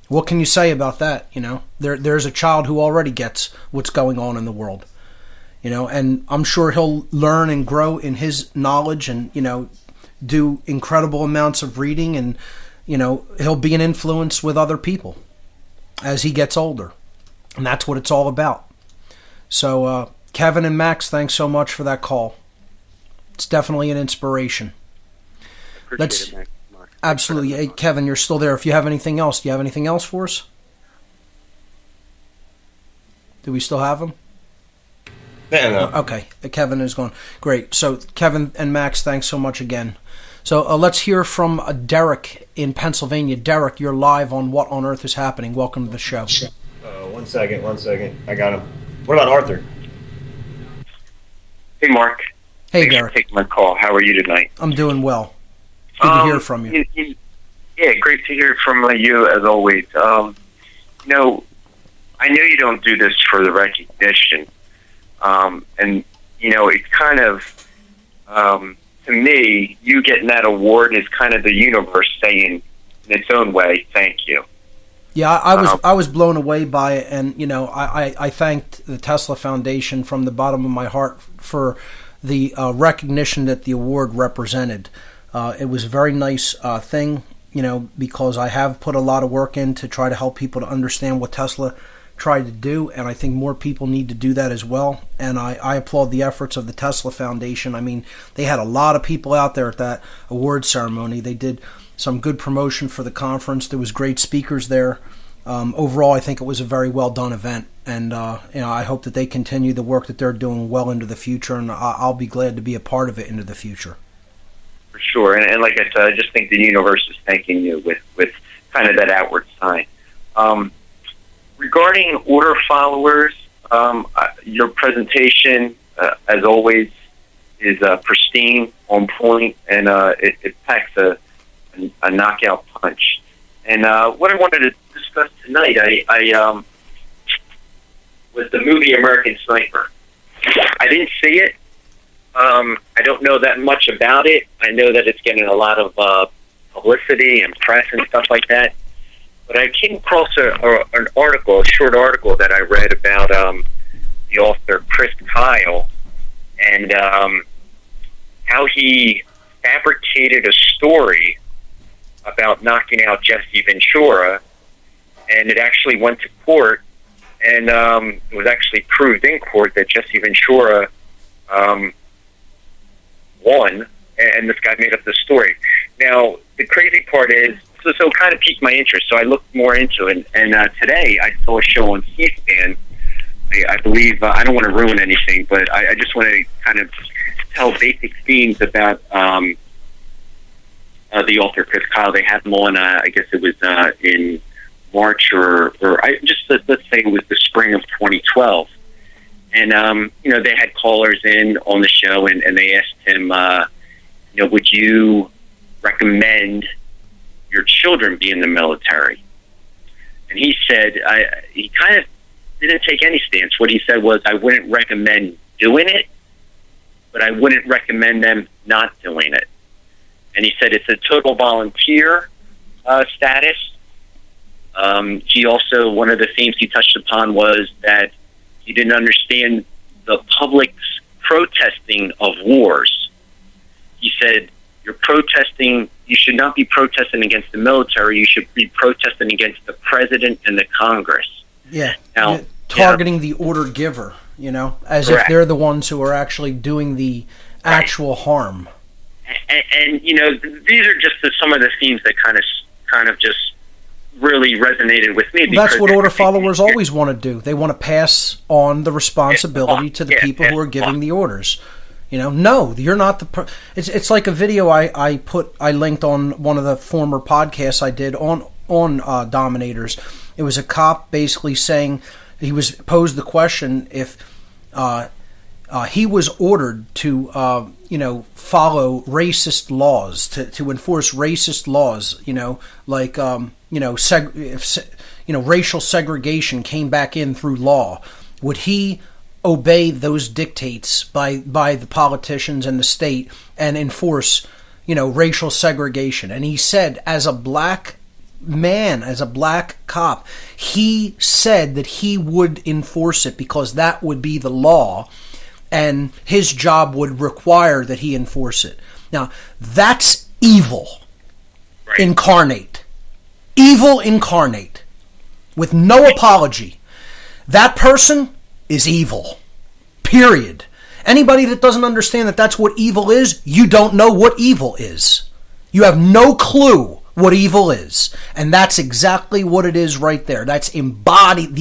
what can you say about that? There's a child who already gets what's going on in the world. And I'm sure he'll learn and grow in his knowledge and, do incredible amounts of reading, and, he'll be an influence with other people as he gets older. And that's what it's all about. So, Kevin and Max, thanks so much for that call. It's definitely an inspiration. Appreciate it, Max. Absolutely. Hey, Kevin, you're still there. If you have anything else, do you have anything else for us? Do we still have him? Yeah, no. Okay. Kevin is gone. Great. So, Kevin and Max, thanks so much again. So, let's hear from Derek in Pennsylvania. Derek, you're live on What on Earth is Happening. Welcome to the show. One second. I got him. What about Arthur? Hey, Mark. Hey, Thanks Derek. for taking my call. How are you tonight? I'm doing well. Good to hear from you. Yeah, great to hear from you as always. I know you don't do this for the recognition, and it's kind of to me, you getting that award is kind of the universe saying, in its own way, thank you. Yeah, I was blown away by it, and I thanked the Tesla Foundation from the bottom of my heart for the recognition that the award represented. It was a very nice thing, because I have put a lot of work in to try to help people to understand what Tesla tried to do, and I think more people need to do that as well. And I applaud the efforts of the Tesla Foundation. I mean, they had a lot of people out there at that award ceremony. They did some good promotion for the conference. There was great speakers there. Overall, I think it was a very well done event, and I hope that they continue the work that they're doing well into the future, and I'll be glad to be a part of it into the future. For sure, and like I said, I just think the universe is thanking you with kind of that outward sign. Regarding Order-Follwers, your presentation, as always, is pristine, on point, and it packs a knockout punch. And what I wanted to discuss tonight, I was the movie American Sniper. I didn't see it. I don't know that much about it. I know that it's getting a lot of publicity and press and stuff like that. But I came across an article, a short article that I read about the author Chris Kyle and how he fabricated a story about knocking out Jesse Ventura, and it actually went to court, and it was actually proved in court that Jesse Ventura won, and this guy made up the story. Now, the crazy part is, so it kind of piqued my interest, so I looked more into it, and today I saw a show on C-SPAN. I believe, I don't want to ruin anything, but I just want to kind of tell basic themes about the author Chris Kyle. They had him on, I guess it was in March let's say it was the spring of 2012. And, they had callers in on the show, and they asked him, would you recommend your children be in the military? And he said, he kind of didn't take any stance. What he said was, I wouldn't recommend doing it, but I wouldn't recommend them not doing it. And he said it's a total volunteer status. He also, one of the themes he touched upon was that he didn't understand the public's protesting of wars. He said, you're protesting, you should not be protesting against the military, you should be protesting against the president and the Congress. Yeah, now, targeting the order giver, as correct. If they're the ones who are actually doing the actual harm. And these are just some of the themes that kind of just really resonated with me. That's what Order followers always want to do. They want to pass on the responsibility to the people who are giving the orders. No, you're not the. It's like a video I linked on one of the former podcasts I did on Dominators. It was a cop basically saying he was posed the question if he was ordered to follow racist laws, to enforce racist laws, like racial segregation came back in through law, would he obey those dictates by the politicians and the state and enforce racial segregation? And he said, as a black man, as a black cop, he said that he would enforce it because that would be the law and his job would require that he enforce it. Now, that's evil incarnate. Evil incarnate. With no apology. That person is evil. Period. Anybody that doesn't understand that that's what evil is, you don't know what evil is. You have no clue what evil is. And that's exactly what it is right there. That's the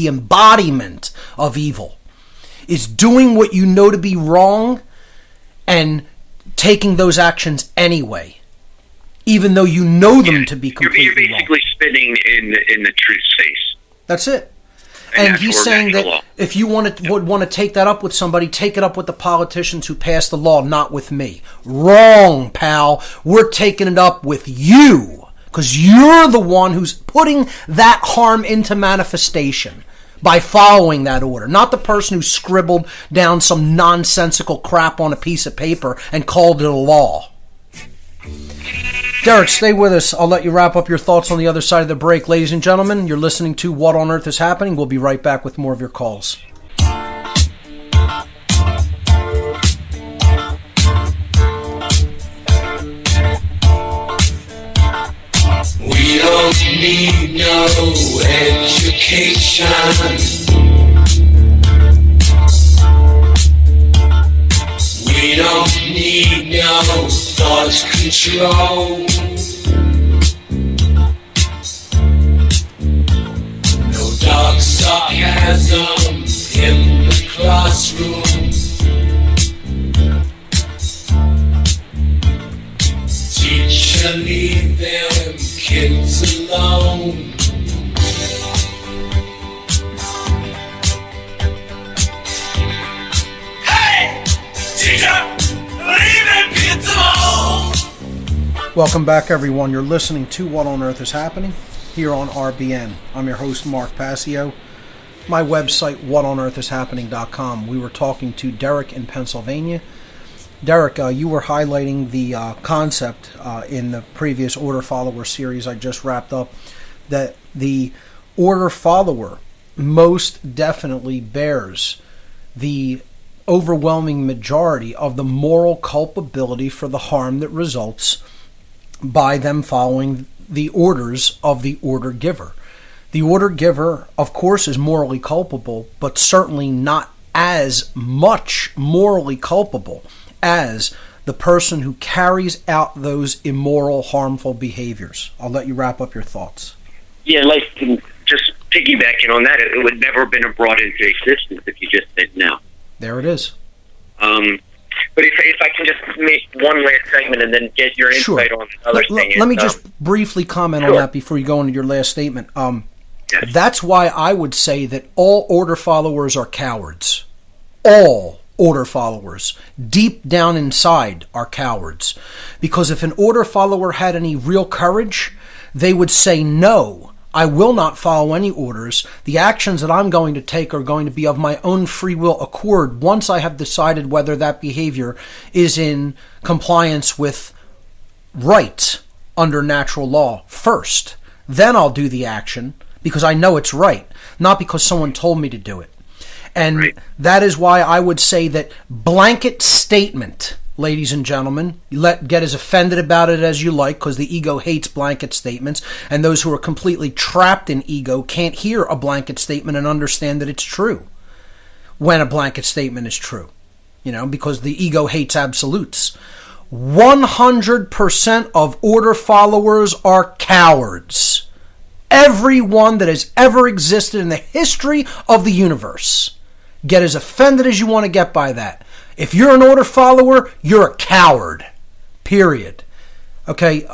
embodiment of evil. Is doing what you know to be wrong and taking those actions anyway, even though you know them to be completely wrong. You're basically spitting in the truth's face. That's it. And he's saying that if you would want to take that up with somebody, take it up with the politicians who passed the law, not with me. Wrong, pal. We're taking it up with you because you're the one who's putting that harm into manifestation by following that order, not the person who scribbled down some nonsensical crap on a piece of paper and called it a law. Derek, stay with us. I'll let you wrap up your thoughts on the other side of the break. Ladies and gentlemen, you're listening to What on Earth is Happening. We'll be right back with more of your calls. We don't need no education. We don't need no thought control. No dark sarcasm in the classroom. Teacher, leave them kids alone. Hey! Teacher, leave them kids alone! Welcome back, everyone. You're listening to What on Earth is Happening here on RBN. I'm your host, Mark Passio. My website, whatonearthishappening.com. We were talking to Derek in Pennsylvania. Derek, you were highlighting the concept in the previous Order Follower series I just wrapped up, that the Order Follower most definitely bears the overwhelming majority of the moral culpability for the harm that results by them following the orders of the order giver. The order giver, of course, is morally culpable, but certainly not as much morally culpable as the person who carries out those immoral, harmful behaviors. I'll let you wrap up your thoughts. Yeah, like just piggybacking on that, it would never have been brought into existence if you just said no. There it is. But if I can just make one last segment and then get your insight on another thing. Let me just briefly comment on that before you go into your last statement. Yes. That's why I would say that all Order followers are cowards. All Order followers, deep down inside, are cowards. Because if an Order follower had any real courage, they would say, no, I will not follow any orders. The actions that I'm going to take are going to be of my own free will accord once I have decided whether that behavior is in compliance with rights under natural law first. Then I'll do the action, because I know it's right, not because someone told me to do it. And that is why I would say that blanket statement, ladies and gentlemen, get as offended about it as you like, because the ego hates blanket statements, and those who are completely trapped in ego can't hear a blanket statement and understand that it's true when a blanket statement is true, because the ego hates absolutes. 100% of order followers are cowards. Everyone that has ever existed in the history of the universe. Get as offended as you want to get by that. If you're an order follower, you're a coward. Period. Okay,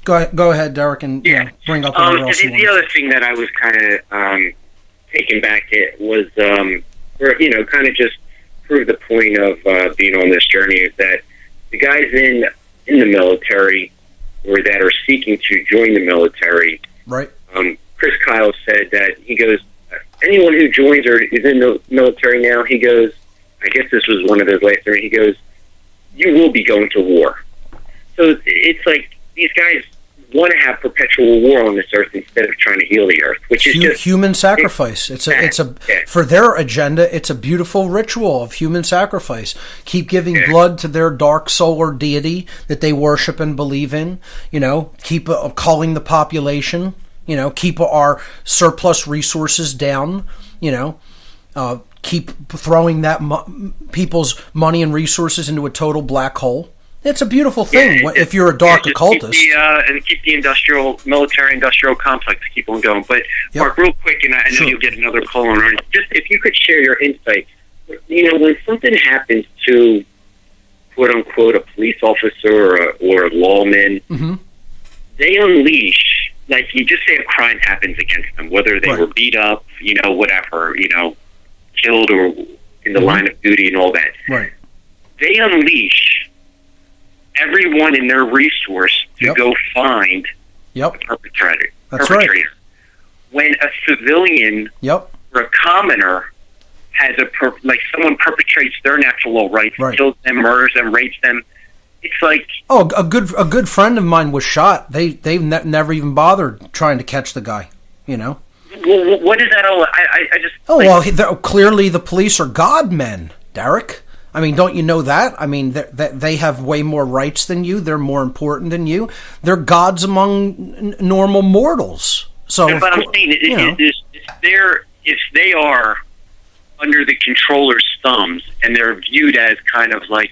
go ahead, Derek, and bring up whatever else you want. The other thing that I was kind of taken back at was, kind of just prove the point of being on this journey is that the guys in the military or that are seeking to join the military, right? Chris Kyle said that he goes, anyone who joins or is in the military now, he goes, I guess this was one of his last things, he goes, you will be going to war. So it's like these guys want to have perpetual war on this earth instead of trying to heal the earth, which is just human sacrifice. It's for their agenda. It's a beautiful ritual of human sacrifice. Keep giving blood to their dark soul or deity that they worship and believe in. Keep culling the population. Keep our surplus resources down. Keep throwing that people's money and resources into a total black hole. It's a beautiful thing if you're a dark occultist. Keep the military-industrial complex, keep on going. But, Mark, real quick, and I know you'll get another call on it, just if you could share your insight. When something happens to, quote-unquote, a police officer or a lawman, they unleash, like you just say a crime happens against them, whether they were beat up, whatever, killed or in the line of duty and all that. Right. They unleash everyone in their resource to go find the perpetrator. That's right. When a civilian or a commoner has someone perpetrates their natural law rights, kills them, murders them, rapes them, it's like a good friend of mine was shot. They've never even bothered trying to catch the guy. Well, what is that all? I just clearly the police are God men, Derek. I mean, don't you know that? I mean, they have way more rights than you. They're more important than you. They're gods among normal mortals. So, but I'm saying, if they are under the controller's thumbs and they're viewed as kind of like,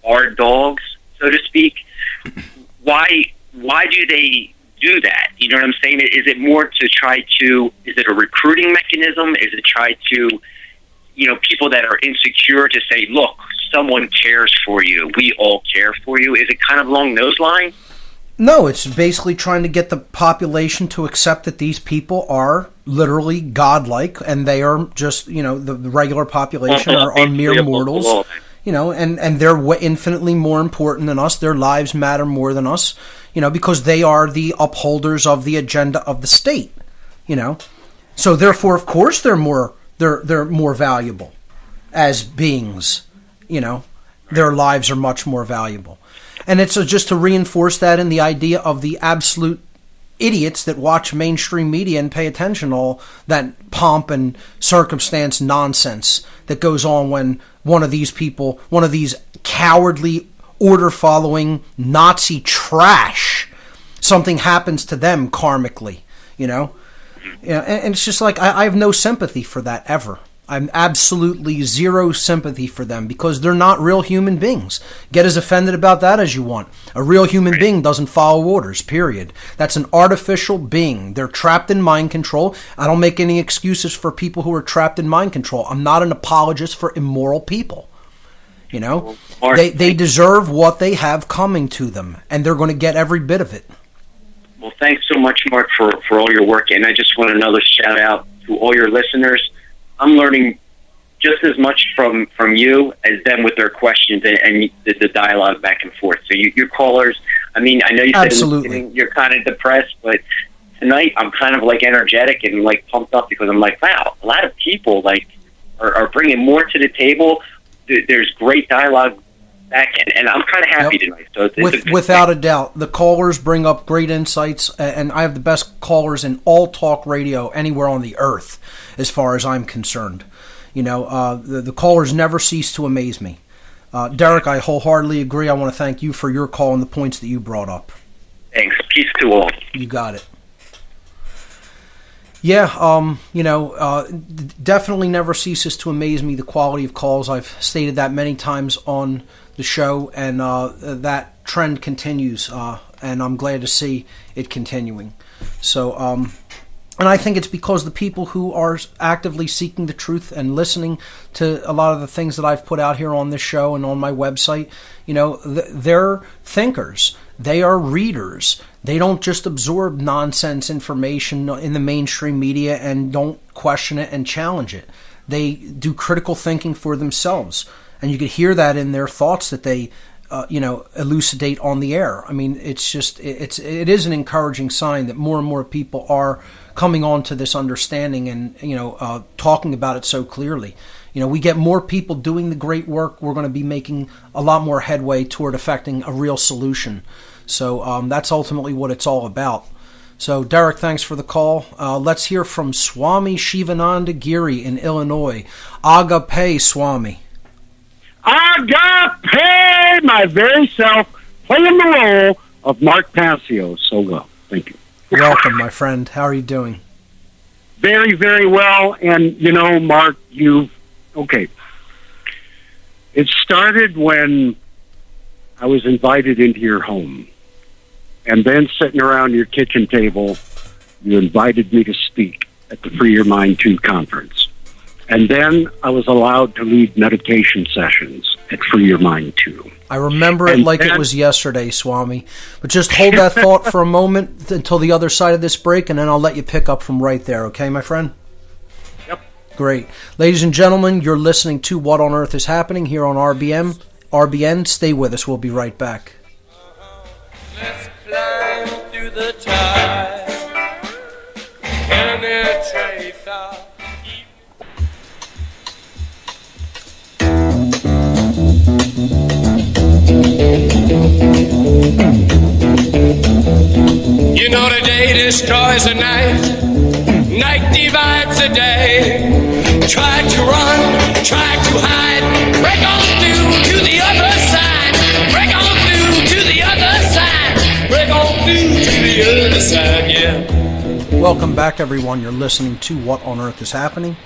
our dogs, so to speak, why do they do that? You know what I'm saying? Is it more to try to, is it a recruiting mechanism? Is it try to, people that are insecure to say, look, someone cares for you. We all care for you. Is it kind of along those lines? No, it's basically trying to get the population to accept that these people are literally godlike and they are just, the regular population are mere mortals. And they're infinitely more important than us. Their lives matter more than us, because they are the upholders of the agenda of the state, So therefore, of course, they're more valuable as beings, Their lives are much more valuable. And it's just to reinforce that in the idea of the absolute idiots that watch mainstream media and pay attention to all that pomp and circumstance nonsense that goes on when one of these people, one of these cowardly order-following Nazi trash, something happens to them karmically, and it's just like I have no sympathy for that ever. I'm absolutely zero sympathy for them because they're not real human beings. Get as offended about that as you want. A real human being doesn't follow orders, period. That's an artificial being. They're trapped in mind control. I don't make any excuses for people who are trapped in mind control. I'm not an apologist for immoral people. They deserve what they have coming to them, and they're going to get every bit of it. Well, thanks so much, Mark, for all your work. And I just want another shout out to all your listeners. I'm learning just as much from you as them with their questions and the dialogue back and forth. So your callers, I mean, I know you said in the beginning you're kind of depressed, but tonight I'm kind of like energetic and like pumped up because I'm like, wow, a lot of people like are bringing more to the table. There's great dialogue back end, and I'm kind of happy tonight. So Without a doubt, the callers bring up great insights, and I have the best callers in all talk radio anywhere on the earth, as far as I'm concerned. You know, the callers never cease to amaze me. Derek, I wholeheartedly agree. I want to thank you for your call and the points that you brought up. Thanks. Peace to all. You got it. Yeah, you know, definitely never ceases to amaze me the quality of calls. I've stated that many times on the show, and that trend continues, and I'm glad to see it continuing. So, and I think it's because the people who are actively seeking the truth and listening to a lot of the things that I've put out here on this show and on my website, you know, they're thinkers. They are readers. They don't just absorb nonsense information in the mainstream media and don't question it and challenge it. They do critical thinking for themselves. And you could hear that in their thoughts that they, you know, elucidate on the air. I mean, it's just, it is an encouraging sign that more and more people are coming on to this understanding and, you know, talking about it so clearly. You know, we get more people doing the great work, we're going to be making a lot more headway toward affecting a real solution. So that's ultimately what it's all about. So, Derek, thanks for the call. Let's hear from Swami Shivananda Giri in Illinois. Agape, Swami. Agape, my very self, playing the role of Mark Passio so well. Thank you. Welcome, my friend. How are you doing? Very, very well. And, you know, Mark, okay. It started when I was invited into your home. And then sitting around your kitchen table, you invited me to speak at the Free Your Mind 2 conference. And then I was allowed to lead meditation sessions at Free Your Mind 2. I remember it like it was yesterday, Swami. But just hold that thought for a moment until the other side of this break, and then I'll let you pick up from right there, okay, my friend? Yep. Great. Ladies and gentlemen, you're listening to What on Earth is Happening here on RBN. Stay with us. We'll be right back. Let's climb through the tide, penetrate the You know the day destroys the night, night divides the day. Try to run, try to hide, break on through to the other side, break on through to the other side, break on through to the other side, yeah. Welcome back, everyone. You're listening to What on Earth is Happening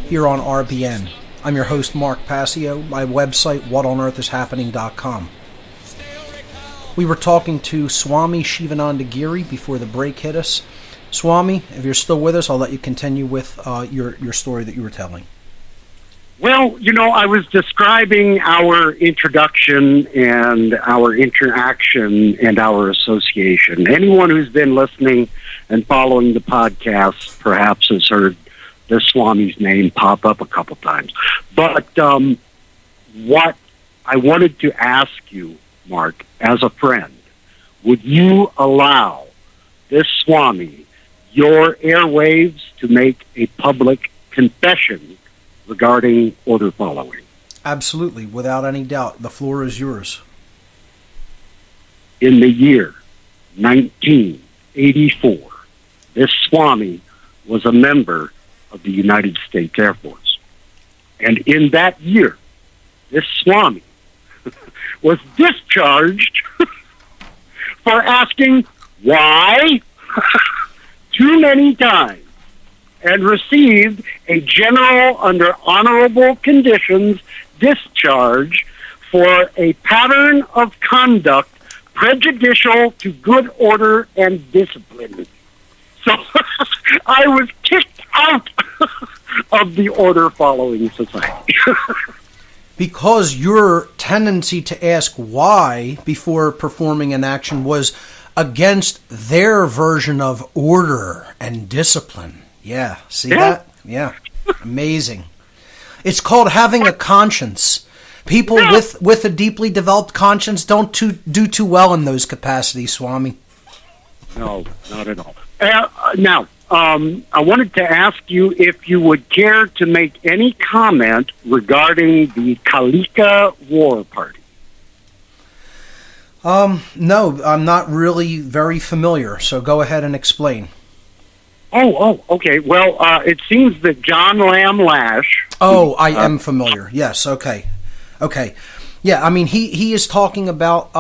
here on RBN. I'm your host, Mark Passio. My website, whatonearthishappening.com. We were talking to Swami Shivananda Giri before the break hit us. Swami, if you're still with us, I'll let you continue with your story that you were telling. Well, you know, I was describing our introduction and our interaction and our association. Anyone who's been listening and following the podcast perhaps has heard this Swami's name pop up a couple times. But what I wanted to ask you, Mark, as a friend, would you allow this Swami your airwaves to make a public confession regarding order following? Absolutely, without any doubt. The floor is yours. In the year 1984, this Swami was a member of the United States Air Force. And in that year, this Swami was discharged for asking why too many times and received a general under honorable conditions discharge for a pattern of conduct prejudicial to good order and discipline. So I was kicked out of the order-following society. Because your tendency to ask why before performing an action was against their version of order and discipline. Yeah, see that? Yeah, amazing. It's called having a conscience. People with a deeply developed conscience don't do too well in those capacities, Swami. No, not at all. Now, I wanted to ask you if you would care to make any comment regarding the Kalika War Party. No, I'm not really very familiar, so go ahead and explain. Oh, okay. Well, it seems that John Lamb Lash... Oh, I am familiar. Yes, okay. Yeah, I mean, he is talking about,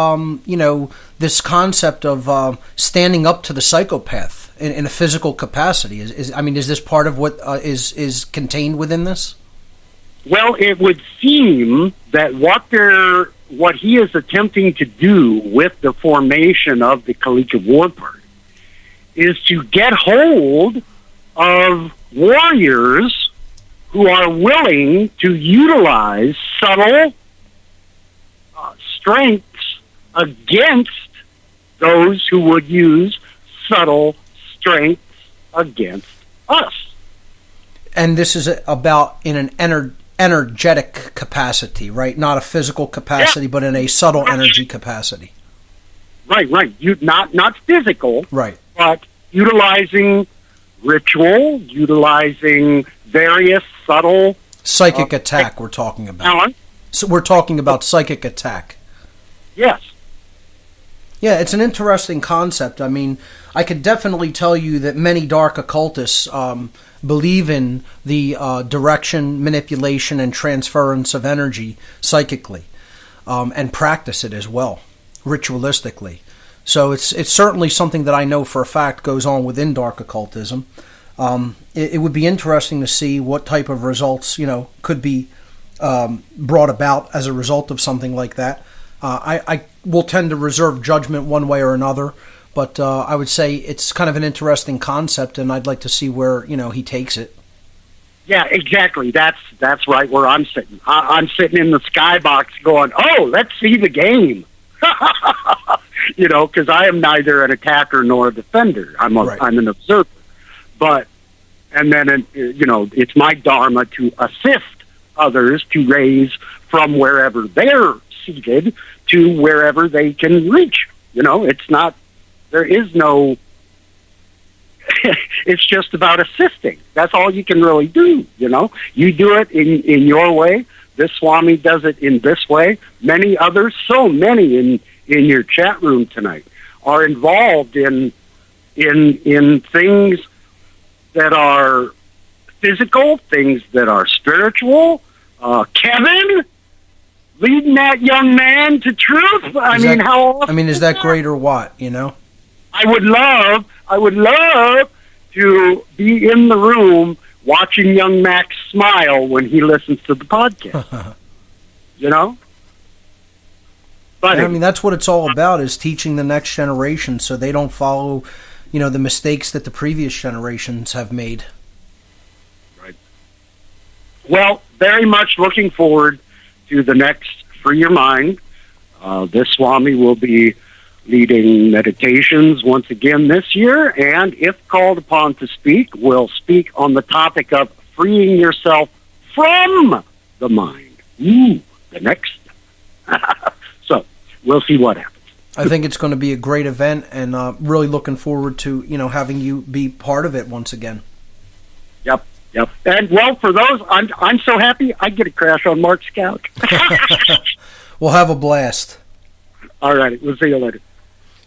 this concept of standing up to the psychopath in a physical capacity. Is this part of what is contained within this? Well, it would seem that what he is attempting to do with the formation of the Kalika War Party is to get hold of warriors who are willing to utilize subtle strengths against those who would use subtle strengths against us. And this is about in an energetic capacity, right? Not a physical capacity, but in a subtle energy capacity. Right. Not physical. Right. But utilizing ritual, utilizing various subtle... Psychic attack we're talking about. Talent. So we're talking about psychic attack. Yes. Yeah, it's an interesting concept. I mean, I could definitely tell you that many dark occultists believe in the direction, manipulation, and transference of energy psychically, and practice it as well, ritualistically. So it's certainly something that I know for a fact goes on within dark occultism. It would be interesting to see what type of results, could be brought about as a result of something like that. I will tend to reserve judgment one way or another, but I would say it's kind of an interesting concept, and I'd like to see where he takes it. Yeah, exactly. That's right where I'm sitting. I'm sitting in the skybox going, "Oh, let's see the game," because I am neither an attacker nor a defender. I'm an observer, and then it's my dharma to assist others to raise from wherever they're seated to wherever they can reach. It's not, there is no, it's just about assisting. That's all you can really do. You do it in your way. This Swami does it in this way. Many others, so many in your chat room tonight are involved in things that are physical, things that are spiritual. Kevin, leading that young man to truth. How often is that great or what? I would love to be in the room watching young Max smile when he listens to the podcast. But that's what it's all about, is teaching the next generation so they don't follow, the mistakes that the previous generations have made. Right. Well, very much looking forward to the next Free Your Mind. This Swami will be leading meditations once again this year, and if called upon to speak, will speak on the topic of freeing yourself from the mind. The next. So, we'll see what happens. I think it's going to be a great event, and really looking forward to having you be part of it once again. Yep. And well, for those, I'm so happy I get a crash on Mark's couch. We'll have a blast. All right, we'll see you later.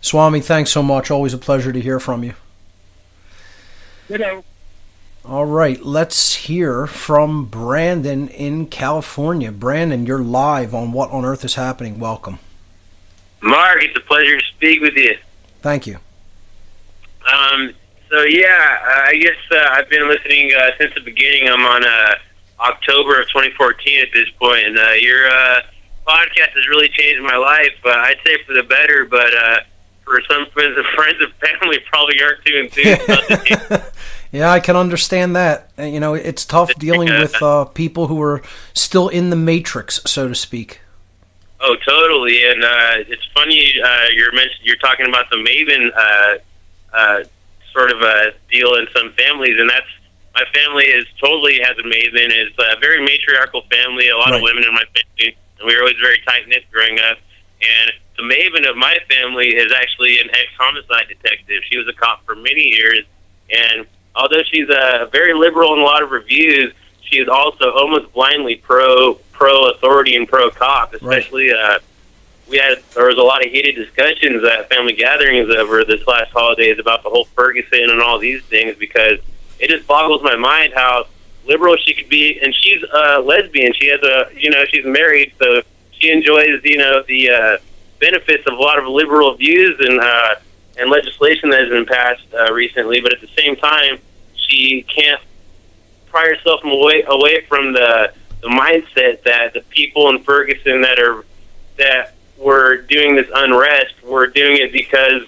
Swami, thanks so much. Always a pleasure to hear from you. Ditto. All right, let's hear from Brandon in California. Brandon, you're live on What on Earth is Happening. Welcome. Mark, it's a pleasure to speak with you. Thank you. I guess I've been listening since the beginning. I'm on October of 2014 at this point, and your podcast has really changed my life. I'd say for the better, but for some friends and family probably aren't too enthused. Yeah, I can understand that. It's tough dealing with people who are still in the matrix, so to speak. Oh, totally. And it's funny you're talking about the Maven sort of a deal in some families, and that's, my family totally has a Maven. It's a very matriarchal family, a lot of women in my family, and we were always very tight-knit growing up. And the Maven of my family is actually an ex-homicide detective. She was a cop for many years, and although she's very liberal in a lot of reviews, she is also almost blindly pro-authority and pro-cop, especially there was a lot of heated discussions at family gatherings over this last holidays about the whole Ferguson and all these things, because it just boggles my mind how liberal she could be. And she's a lesbian. She has she's married, so she enjoys, the benefits of a lot of liberal views and legislation that has been passed recently. But at the same time, she can't pry herself away from the mindset that the people in Ferguson that were doing this unrest were doing it because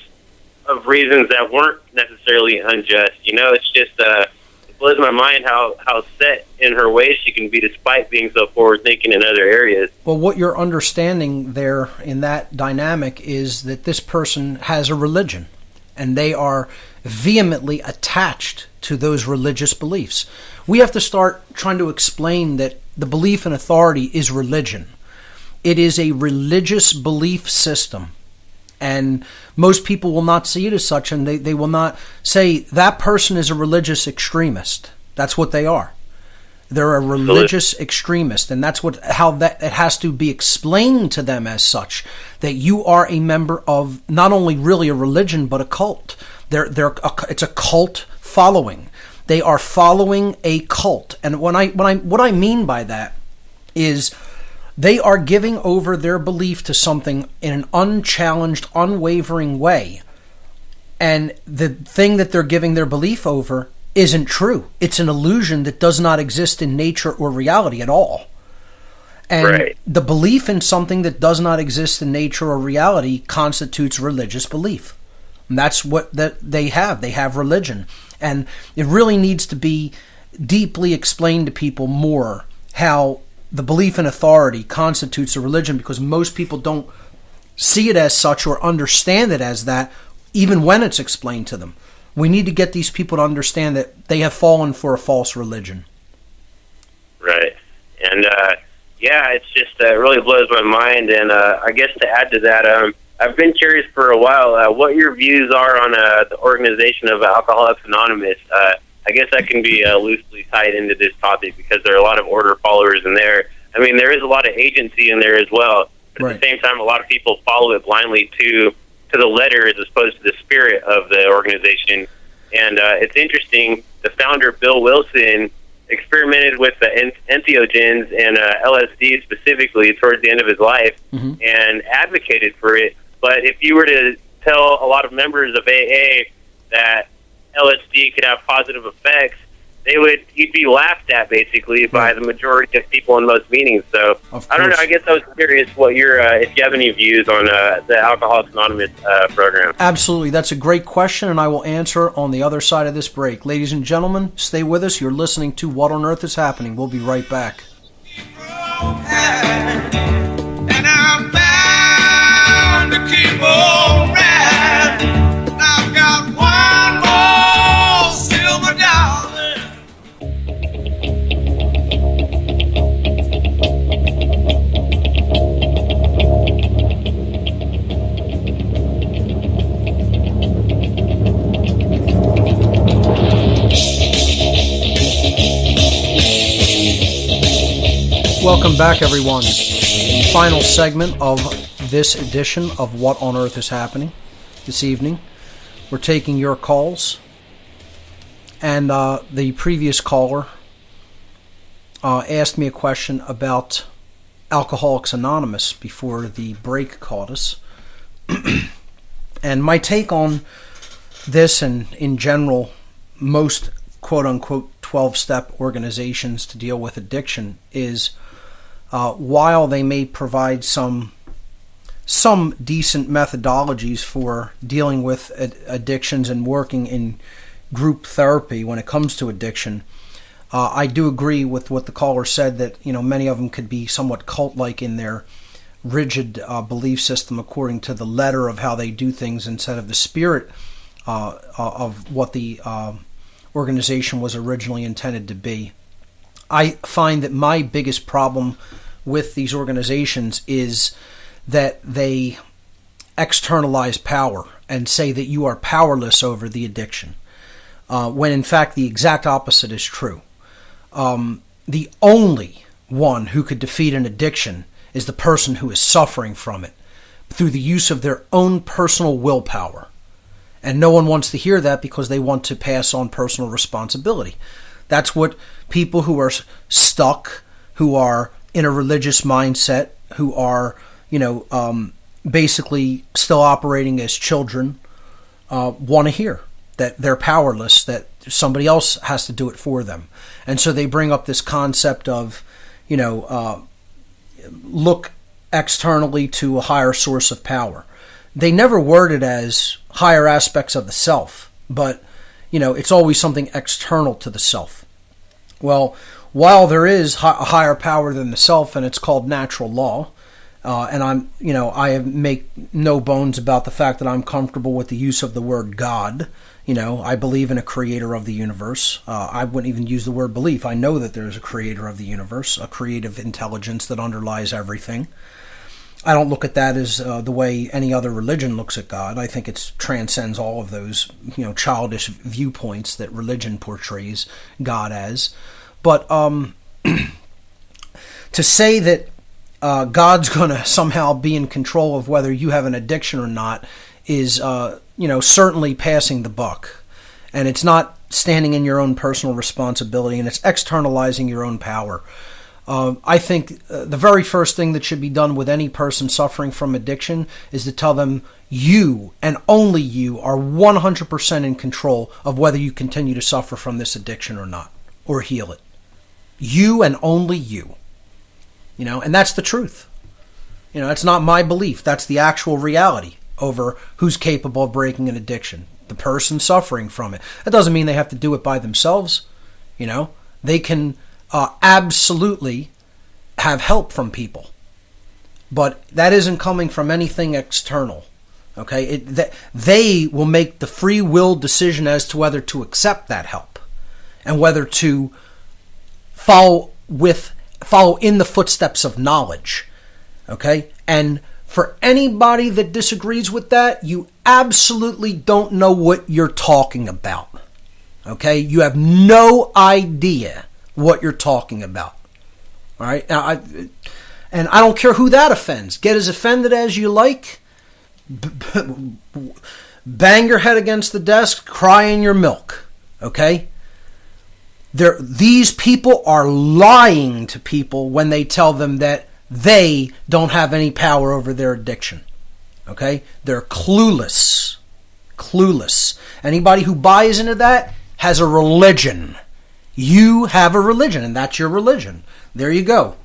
of reasons that weren't necessarily unjust. It's just it blows my mind how set in her ways she can be, despite being so forward thinking in other areas. Well, what you're understanding there in that dynamic is that this person has a religion, and they are vehemently attached to those religious beliefs. We have to start trying to explain that the belief in authority is religion. It is a religious belief system, and most people will not see it as such, and they will not say that person is a religious extremist. That's what they are. They're a religious extremist, and that's how it has to be explained to them as such, that you are a member of not only really a religion but a cult. It's a cult following. They are following a cult, and what I mean by that is they are giving over their belief to something in an unchallenged, unwavering way, and the thing that they're giving their belief over isn't true. It's an illusion that does not exist in nature or reality at all. And the belief in something that does not exist in nature or reality constitutes religious belief. And that's what they have. They have religion. And it really needs to be deeply explained to people more how the belief in authority constitutes a religion, because most people don't see it as such or understand it as that, even when it's explained to them. We need to get these people to understand that they have fallen for a false religion. Right. And, it's just, it really blows my mind. And I guess to add to that, I've been curious for a while what your views are on the organization of Alcoholics Anonymous. I guess that can be loosely tied into this topic, because there are a lot of Order-Follwers in there. I mean, there is a lot of agency in there as well. But at the same time, a lot of people follow it blindly to the letter as opposed to the spirit of the organization. And it's interesting, the founder, Bill Wilson, experimented with the entheogens and LSD specifically towards the end of his life and advocated for it. But if you were to tell a lot of members of AA that LSD could have positive effects, you'd be laughed at basically by the majority of people in most meetings. So I don't know. I guess I was curious what if you have any views on the Alcoholics Anonymous program. Absolutely, that's a great question, and I will answer on the other side of this break. Ladies and gentlemen, stay with us. You're listening to What on Earth is Happening. We'll be right back. And I'm bound to keep on riding. I've got one more silver dollar. Welcome back, everyone. Final segment of this edition of What on Earth is Happening this evening. We're taking your calls. And the previous caller asked me a question about Alcoholics Anonymous before the break caught us. And my take on this, and in general, most quote-unquote 12-step organizations to deal with addiction, is while they may provide some decent methodologies for dealing with addictions and working in group therapy when it comes to addiction, I do agree with what the caller said, that many of them could be somewhat cult-like in their rigid belief system according to the letter of how they do things instead of the spirit of what the organization was originally intended to be. I find that my biggest problem with these organizations is that they externalize power and say that you are powerless over the addiction, when in fact the exact opposite is true. The only one who could defeat an addiction is the person who is suffering from it. through the use of their own personal willpower. And no one wants to hear that because they want to pass on personal responsibility. That's what people who are stuck, who are in a religious mindset, who are, basically still operating as children, want to hear. That they're powerless, that somebody else has to do it for them. And so they bring up this concept of, look externally to a higher source of power. They never word it as higher aspects of the self, but, it's always something external to the self. Well, while there is a higher power than the self, and it's called natural law, and I make no bones about the fact that I'm comfortable with the use of the word God. I believe in a creator of the universe. I wouldn't even use the word belief. I know that there is a creator of the universe, a creative intelligence that underlies everything. I don't look at that as the way any other religion looks at God. I think it transcends all of those, childish viewpoints that religion portrays God as. But to say that God's going to somehow be in control of whether you have an addiction or not is, certainly passing the buck. And it's not standing in your own personal responsibility, and it's externalizing your own power. I think the very first thing that should be done with any person suffering from addiction is to tell them you, and only you, are 100% in control of whether you continue to suffer from this addiction or not, or heal it. You and only you. And that's the truth. It's not my belief. That's the actual reality over who's capable of breaking an addiction. The person suffering from it. That doesn't mean they have to do it by themselves. They can absolutely have help from people. But that isn't coming from anything external. Okay? They will make the free will decision as to whether to accept that help and whether to follow in the footsteps of knowledge. Okay? And for anybody that disagrees with that, you absolutely don't know what you're talking about. Okay? You have no idea what you're talking about. All right? Now, I don't care who that offends. Get as offended as you like. Bang your head against the desk. Cry in your milk. Okay? These people are lying to people when they tell them that they don't have any power over their addiction. Okay? They're clueless. Clueless. Anybody who buys into that has a religion. You have a religion, and that's your religion. There you go.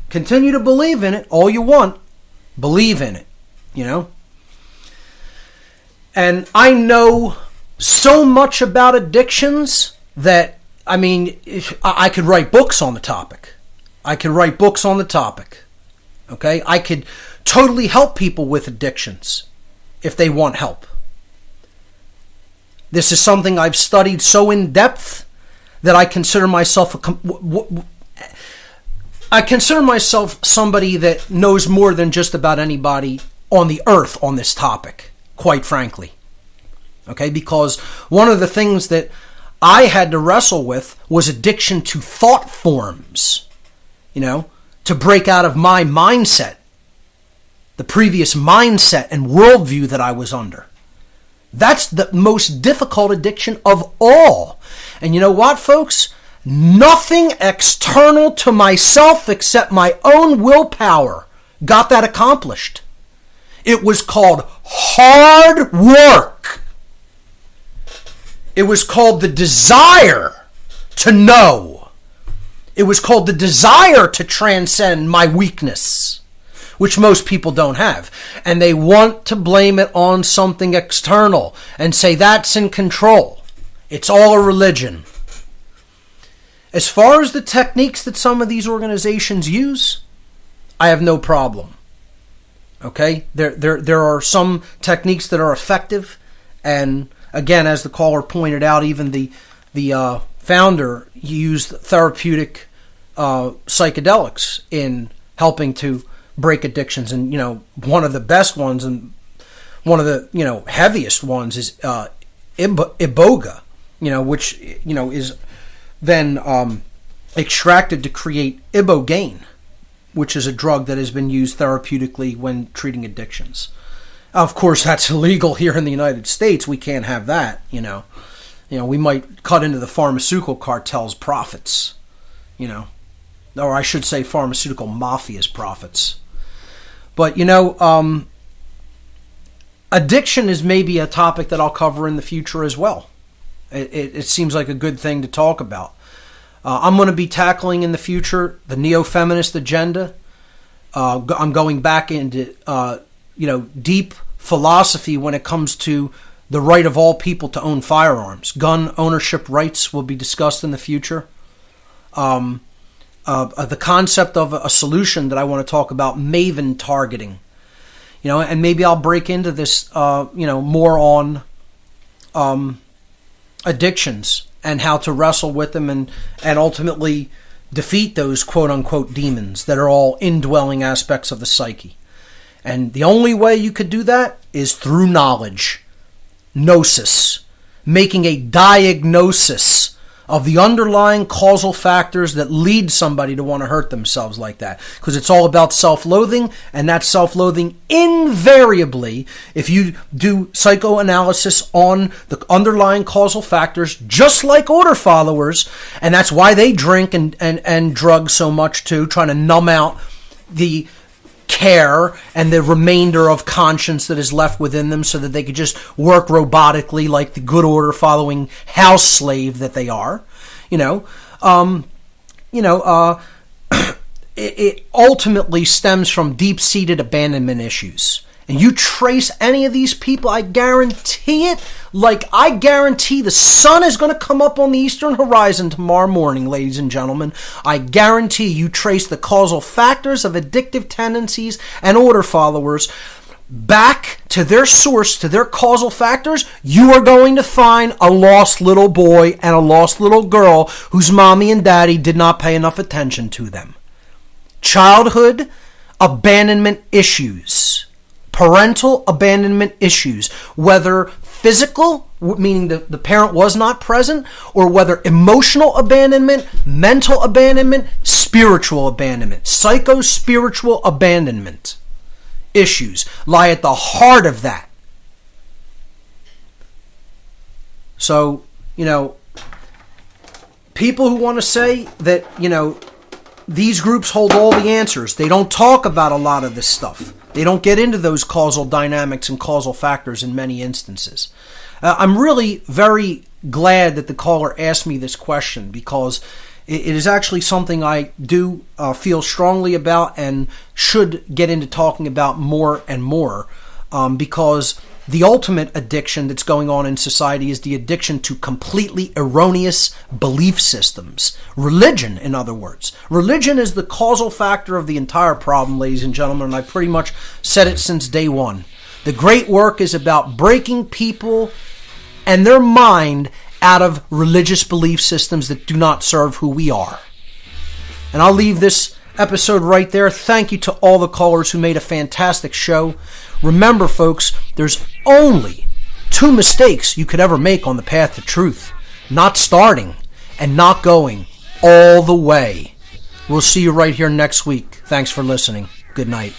Continue to believe in it all you want. Believe in it. And I know so much about addictions that, I could write books on the topic. Okay? I could totally help people with addictions if they want help. This is something I've studied so in depth that I consider myself somebody that knows more than just about anybody on the earth on this topic, quite frankly. Okay? Because one of the things that I had to wrestle with was addiction to thought forms, to break out of my mindset, the previous mindset and worldview that I was under. That's the most difficult addiction of all. And you know what, folks? Nothing external to myself except my own willpower got that accomplished. It was called hard work. It was called the desire to know. It was called the desire to transcend my weakness, which most people don't have. And they want to blame it on something external and say that's in control. It's all a religion. As far as the techniques that some of these organizations use, I have no problem. Okay? There are some techniques that are effective, and again, as the caller pointed out, even the founder used therapeutic psychedelics in helping to break addictions. And, one of the best ones and one of the, heaviest ones is iboga, which, is then extracted to create ibogaine. which is a drug that has been used therapeutically when treating addictions. Of course, that's illegal here in the United States. We can't have that, you know. We might cut into the pharmaceutical cartel's profits, or I should say pharmaceutical mafia's profits. But, addiction is maybe a topic that I'll cover in the future as well. It seems like a good thing to talk about. I'm going to be tackling in the future the neo-feminist agenda. I'm going back into, deep philosophy when it comes to the right of all people to own firearms. Gun ownership rights will be discussed in the future. The concept of a solution that I want to talk about, Maven-Targeting. And maybe I'll break into this, more on addictions and how to wrestle with them and ultimately defeat those quote-unquote demons that are all indwelling aspects of the psyche. And the only way you could do that is through knowledge. Gnosis. Making a diagnosis of the underlying causal factors that lead somebody to want to hurt themselves like that. Because it's all about self-loathing, and that self-loathing invariably, if you do psychoanalysis on the underlying causal factors, just like Order-Follwers, and that's why they drink and drug so much too, trying to numb out the care and the remainder of conscience that is left within them so that they could just work robotically like the good order following house slave that they are. It ultimately stems from deep-seated abandonment issues. And you trace any of these people, I guarantee it, like I guarantee the sun is going to come up on the eastern horizon tomorrow morning, ladies and gentlemen. I guarantee you trace the causal factors of addictive tendencies and order followers back to their source, to their causal factors. You are going to find a lost little boy and a lost little girl whose mommy and daddy did not pay enough attention to them. Childhood abandonment issues. Parental abandonment issues, whether physical, meaning the parent was not present, or whether emotional abandonment, mental abandonment, spiritual abandonment, psycho-spiritual abandonment issues lie at the heart of that. So, people who want to say that, these groups hold all the answers, they don't talk about a lot of this stuff. They don't get into those causal dynamics and causal factors in many instances. I'm really very glad that the caller asked me this question because it is actually something I do feel strongly about and should get into talking about more and more because the ultimate addiction that's going on in society is the addiction to completely erroneous belief systems. Religion, in other words. Religion is the causal factor of the entire problem, ladies and gentlemen, and I pretty much said it since day one. The great work is about breaking people and their mind out of religious belief systems that do not serve who we are. And I'll leave this episode right there. Thank you to all the callers who made a fantastic show. Remember, folks, there's only 2 mistakes you could ever make on the path to truth. Not starting and not going all the way. We'll see you right here next week. Thanks for listening. Good night.